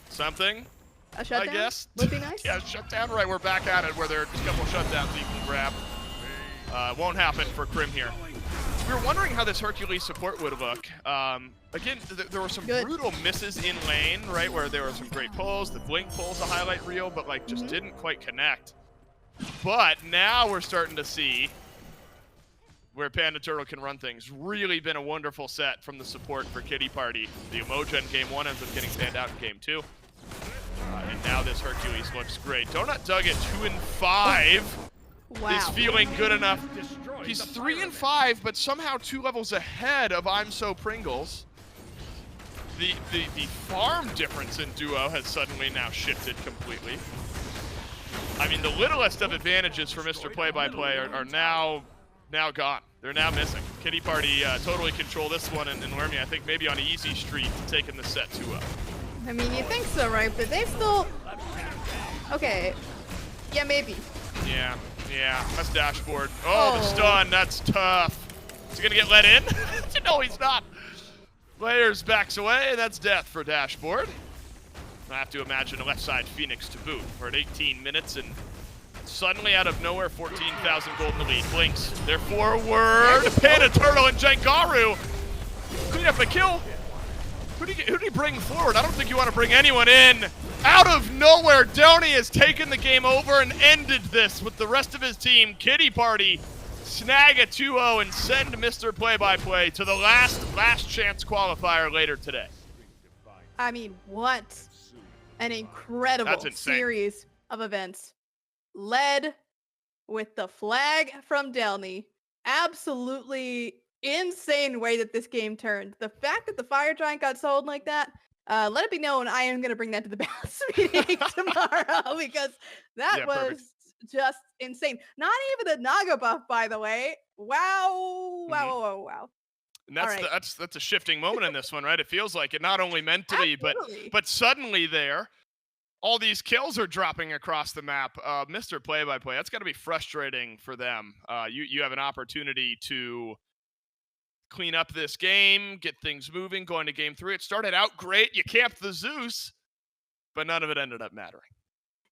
something. A shutdown? I guess. Would be nice. Yeah, shutdown. Right, we're back at it where there are just a couple shutdowns you can grab. Won't happen for Krim here. We were wondering how this Hercules support would look. Again, there were some brutal misses in lane, right, where there were some great pulls. The Blink pull's a highlight reel, but like just didn't quite connect. But now we're starting to see where Panda Turtle can run things. Really been a wonderful set from the support for Kitty Party. The Emoja in game 1 ends up getting fanned out in game 2. And now this Hercules looks great. Donut Doug at 2-5 is feeling good enough. He's 3-5, but somehow 2 levels ahead of I'm So Pringles. The farm difference in duo has suddenly now shifted completely. I mean, the littlest of advantages for Mr. Play-by-Play are now now gone. They're now missing. Kitty Party totally control this one, and Lermy, I think maybe on an easy street, taking the set 2-0. I mean, you think so, right? But they've still... Okay. Yeah, maybe. Yeah, that's Dashboard. Oh, the Oh. stun, that's tough. Is he gonna get let in? No, he's not. Layers backs away, and that's death for Dashboard. I have to imagine a left side Phoenix to boot. We're at 18 minutes, and suddenly out of nowhere, 14,000 gold in the lead. Blinks, they're forward. Panda Turtle and Jengaru clean up a kill. Who do you bring forward? I don't think you want to bring anyone in. Out of nowhere, Downey has taken the game over and ended this with the rest of his team. Kitty Party snag a 2-0 and send Mr. Play-by-Play to the last chance qualifier later today. I mean, what an incredible series of events. Led with the flag from Delny. Absolutely insane way that this game turned. The fact that the Fire Giant got sold like that, let it be known I am going to bring that to the balance meeting tomorrow because that was perfect. Just insane. Not even the Naga buff, by the way. Wow. Wow. And that's a shifting moment in this one, right? It feels like it, not only mentally, but suddenly there. All these kills are dropping across the map. Mr. Play-by-Play, that's got to be frustrating for them. You have an opportunity to clean up this game, get things moving, going to game 3. It started out great. You camped the Zeus, but none of it ended up mattering.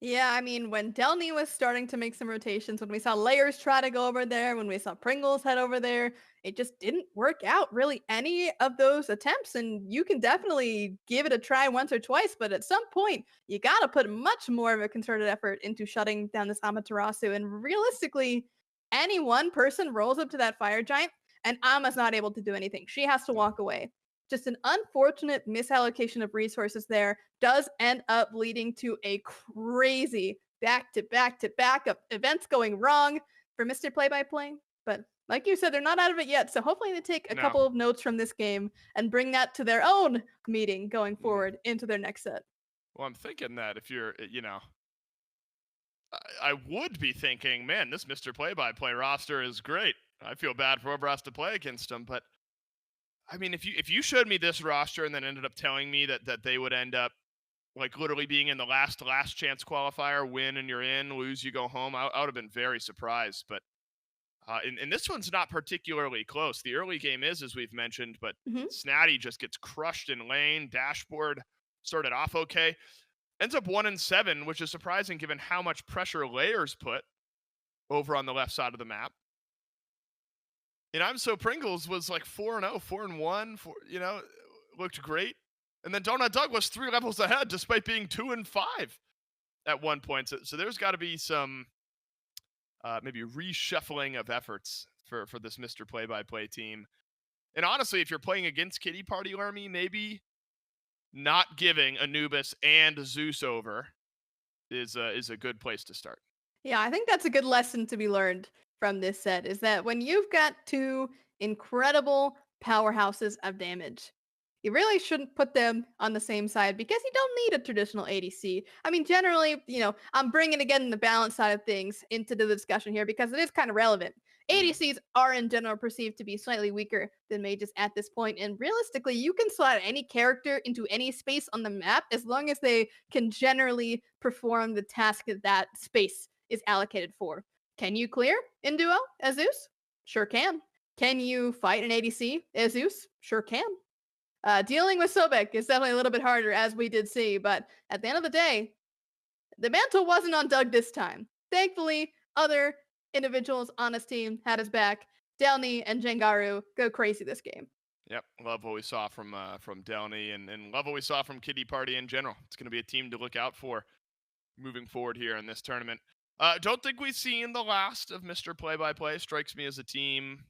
Yeah, I mean, when Delny was starting to make some rotations, when we saw Layers try to go over there, when we saw Pringles head over there, it just didn't work out really any of those attempts. And you can definitely give it a try once or twice, but at some point, you got to put much more of a concerted effort into shutting down this Amaterasu. And realistically, any one person rolls up to that Fire Giant, and Ama's not able to do anything. She has to walk away. Just an unfortunate misallocation of resources there does end up leading to a crazy back-to-back of events going wrong for Mr. Play-by-Play. But like you said, they're not out of it yet. So hopefully they take a couple of notes from this game and bring that to their own meeting going forward into their next set. Well, I'm thinking that if you're, I would be thinking, man, this Mr. Play-by-Play roster is great. I feel bad for whoever has to play against them, but I mean, if you showed me this roster and then ended up telling me that they would end up like literally being in the last chance qualifier, win and you're in, lose you go home, I would have been very surprised. But and this one's not particularly close. The early game is, as we've mentioned, but Snatty just gets crushed in lane. Dashboard started off okay, ends up 1-7, which is surprising given how much pressure Layers put over on the left side of the map. And I'm So Pringles was like 4-0, 4-1, looked great. And then Donut Doug was 3 levels ahead despite being 2-5 at one point. So there's got to be some maybe reshuffling of efforts for this Mr. Play-by-Play team. And honestly, if you're playing against Kitty Party Army, maybe not giving Anubis and Zeus over is a good place to start. Yeah, I think that's a good lesson to be learned from this set, is that when you've got 2 incredible powerhouses of damage, you really shouldn't put them on the same side because you don't need a traditional ADC. I mean, generally, I'm bringing again the balance side of things into the discussion here because it is kind of relevant. ADCs are in general perceived to be slightly weaker than mages at this point, and realistically, you can slot any character into any space on the map as long as they can generally perform the task that space is allocated for. Can you clear in duo as Zeus? Sure can. Can you fight an ADC as Zeus? Sure can. Dealing with Sobek is definitely a little bit harder, as we did see, but at the end of the day, the mantle wasn't on Doug this time. Thankfully, other individuals on his team had his back. Delny and Jengaru go crazy this game. Yep, love what we saw from Delny and love what we saw from Kitty Party in general. It's going to be a team to look out for moving forward here in this tournament. Don't think we've seen the last of Mr. Play-by-Play. Strikes me as a team,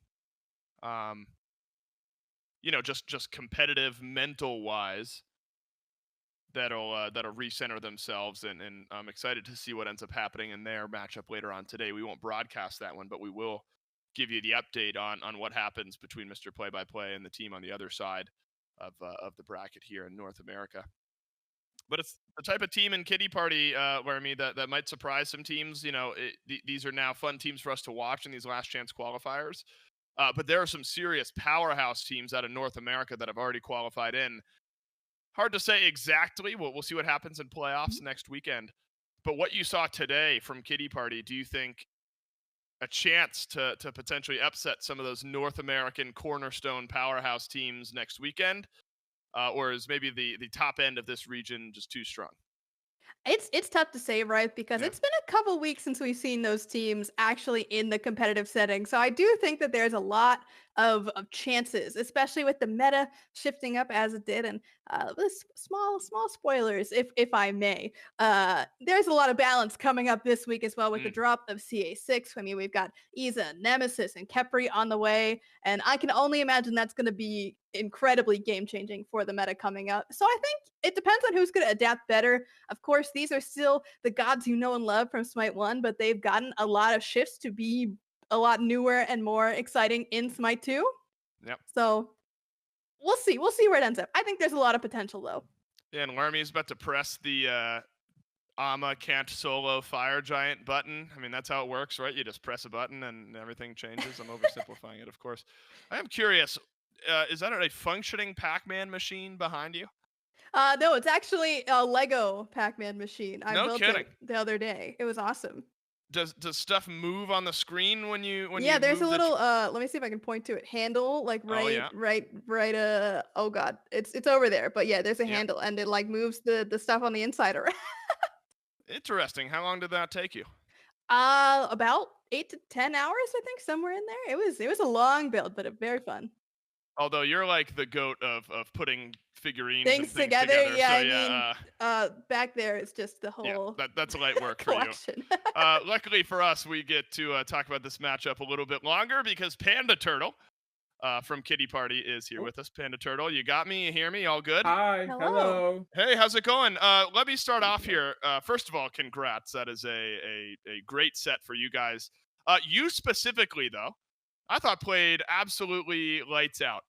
just competitive mental-wise, that'll recenter themselves, and I'm excited to see what ends up happening in their matchup later on today. We won't broadcast that one, but we will give you the update on what happens between Mr. Play-by-Play and the team on the other side of the bracket here in North America. But it's the type of team in Kitty Party, Laramie, that might surprise some teams. These are now fun teams for us to watch in these last chance qualifiers. But there are some serious powerhouse teams out of North America that have already qualified in. Hard to say exactly. We'll see what happens in playoffs next weekend. But what you saw today from Kitty Party, do you think a chance to potentially upset some of those North American cornerstone powerhouse teams next weekend? Or is maybe the top end of this region just too strong? It's tough to say, right? Because Yeah. it's been a couple weeks since we've seen those teams actually in the competitive setting. So I do think that there's a lot of chances, especially with the meta shifting up as it did. And this small spoilers, if I may. There's a lot of balance coming up this week as well with the Mm, drop of CA6. I mean, we've got Iza, Nemesis, and Kepri on the way, and I can only imagine that's going to be incredibly game changing for the meta coming up. So I think it depends on who's going to adapt better. Of course, these are still the gods you know and love from Smite 1, but they've gotten a lot of shifts to be a lot newer and more exciting in Smite 2. yep. So we'll see. We'll see where it ends up. I think there's a lot of potential though. Yeah, and Laramie is about to press the Ama can't solo fire giant button. I mean, that's how it works, right? You just press a button and everything changes. I'm oversimplifying it, of course. I am curious. Is that a functioning Pac-Man machine behind you? No, it's actually a Lego Pac-Man machine. I No built kidding. it the other day. It was awesome. Does stuff move on the screen when Yeah, you there's a move little let me see if I can point to it. Handle like Oh yeah, right oh god. It's over there. But yeah, there's a yeah. handle and it like moves the stuff on the inside around. Interesting. How long did that take you? About 8 to 10 hours, I think, somewhere in there. It was a long build, but very fun. Although you're like the goat of putting figurines and Things things together, together. yeah, So I mean, yeah, back there it's just the yeah, whole that's light work for you. collection. Luckily for us, we get to talk about this matchup a little bit longer because Panda Turtle from Kitty Party is here Oh, with us. Panda Turtle, you got me? You hear me? All good? hi, Hello. hello. Hey, how's it going? Let me start off here. First of all, congrats. That is a great set for you guys. You specifically, though, I thought played absolutely lights out.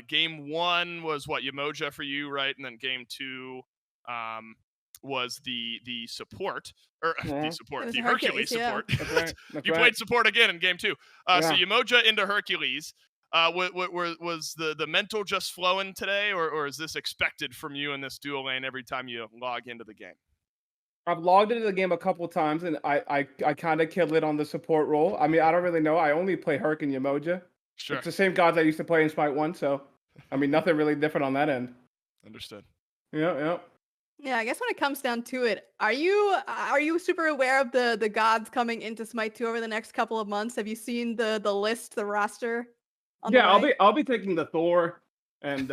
Game one was what Yamoja for you, right? And then game two um, was the support or the Uh-huh. It support, was the a Hercules Hercules, yeah. support. That's right. That's You right. played support again in game two. So Yeah. Yamoja into Hercules. Was the mental just flowing today, or is this expected from you in this dual lane every time you log into the game? I've logged into the game a couple times and I kind of killed it on the support role. I mean, I don't really know. I only play Herc and Yamoja. Sure, It's the same gods I used to play in Smite 1, so I mean, nothing really different on that end. understood. Yeah, yeah. Yeah, I guess when it comes down to it, are you super aware of the gods coming into Smite 2 over the next couple of months? Have you seen the list, the roster on the Yeah, way? I'll be taking the Thor and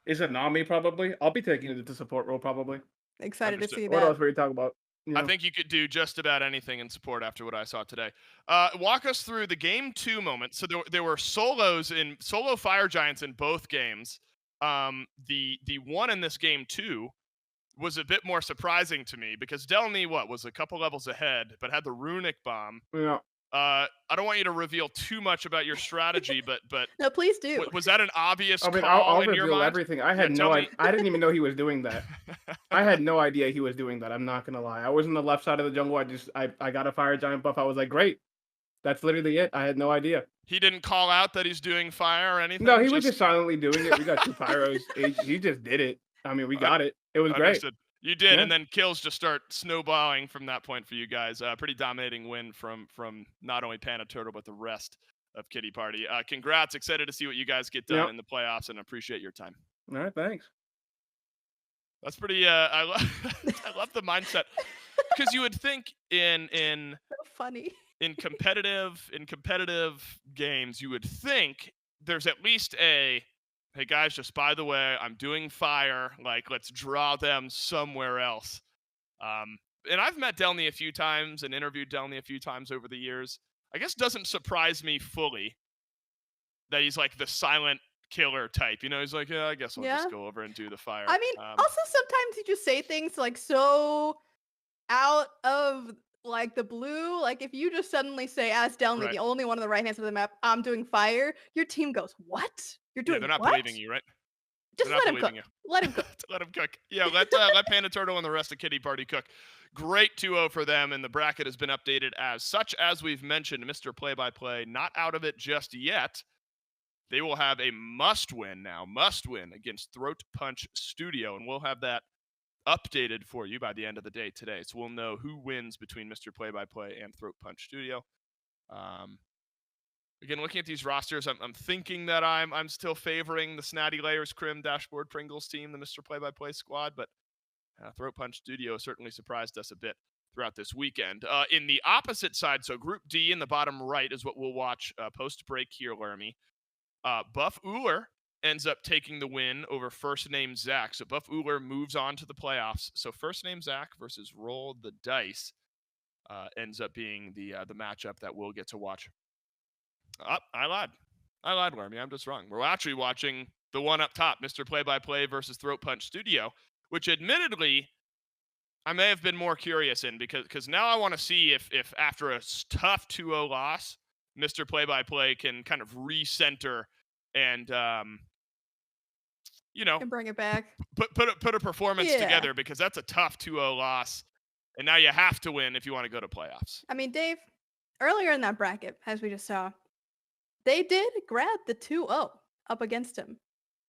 is it Nami probably? I'll be taking the support role probably. Excited to Understood. see What else that. were you talking about? I Yeah. think you could do just about anything in support after what I saw today. Walk us through the game two moment. So there were solo fire giants in both games. The one in this game two was a bit more surprising to me because Delny was a couple levels ahead, but had the runic bomb. Yeah. I don't want you to reveal too much about your strategy, but No, please do. was that an obvious I mean, call I'll in your reveal mind? everything. Yeah, tell me. I didn't even know he was doing that. I had no idea he was doing that. I'm not gonna lie. I was in the left side of the jungle. I got a fire giant buff. I was like, great. That's literally it. I had no idea. He didn't call out that he's doing fire or anything. No, he was just silently doing it. We got two pyros. He just did it. I mean, we got it. It was great. Understood. You did, Yeah. and then kills just start snowballing from that point for you guys. Pretty dominating win from not only Panda Turtle but the rest of Kitty Party. Congrats! Excited to see what you guys get done Yep. in the playoffs, and appreciate your time. All right. Thanks. That's pretty. I love I love the mindset because you would think in So funny. competitive games you would think there's at least a hey guys, just by the way, I'm doing fire. Like, let's draw them somewhere else. And I've met Delny a few times and interviewed Delny a few times over the years. I guess doesn't surprise me fully that he's like the silent killer type. He's like, yeah, I guess I'll Yeah. just go over and do the fire. I mean, also sometimes you just say things like so out of like the blue. Like if you just suddenly say, as Delny, Right. the only one on the right hand side of the map, I'm doing fire, your team goes, what? You're Yeah, doing they're not what? believing you, right? Just We're not let him believing cook. you. Let him cook. Let him cook. Yeah, let Panda Turtle and the rest of Kitty Party cook. Great 2-0 for them, and the bracket has been updated as such as we've mentioned. Mr. Play-by-Play not out of it just yet. They will have a must-win now, must-win against Throat Punch Studio, and we'll have that updated for you by the end of the day today. So we'll know who wins between Mr. Play-by-Play and Throat Punch Studio. Again, looking at these rosters, I'm thinking that I'm still favoring the Snatty Layers Crim Dashboard Pringles team, the Mr. Play-by-Play squad, but Throat Punch Studio certainly surprised us a bit throughout this weekend. In the opposite side, so Group D in the bottom right is what we'll watch post-break here, Laramie. Buff Uller ends up taking the win over First Name Zach. So Buff Uller moves on to the playoffs. So First Name Zach versus Roll the Dice ends up being the matchup that we'll get to watch. I lied, Laramie. I'm just wrong. We're actually watching the one up top, Mr. Play-by-Play versus Throat Punch Studio, which admittedly I may have been more curious in because now I want to see if after a tough 2-0 loss, Mr. Play-by-Play can kind of recenter and And bring it back. put a performance together, because that's a tough 2-0 loss, and now you have to win if you want to go to playoffs. I mean, Dave, earlier in that bracket, as we just saw, they did grab the 2-0 up against him.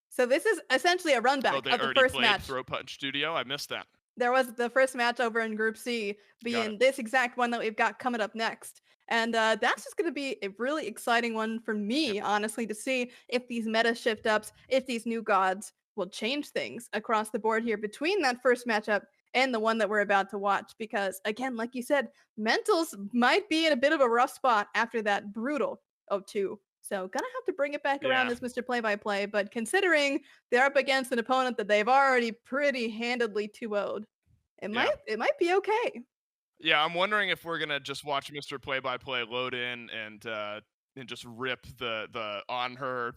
So this is essentially a run back of the first match. Throat Punch Studio. I missed that. There was the first match over in Group C being this exact one that we've got coming up next. And that's just going to be a really exciting one for me, honestly, to see if these meta shift ups, if these new gods will change things across the board here between that first matchup and the one that we're about to watch. Because, again, like you said, mentals might be in a bit of a rough spot after that brutal 0-2. So gonna have to bring it back around as Mr. Play-by-Play, but considering they're up against an opponent that they've already pretty handedly 2-0'd, it might be okay. Yeah, I'm wondering if we're gonna just watch Mr. Play-by-Play load in and just rip the on her.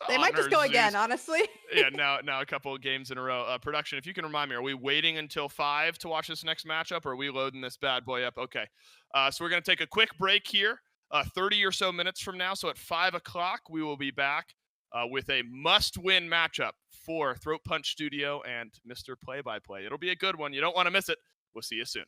They might just go again, honestly. Yeah, now a couple of games in a row. Production, if you can remind me, are we waiting until 5 to watch this next matchup, or are we loading this bad boy up? Okay, so we're gonna take a quick break here. 30 or so minutes from now, so at 5 o'clock, we will be back with a must-win matchup for Throat Punch Studio and Mr. Play-by-Play. It'll be a good one. You don't want to miss it. We'll see you soon.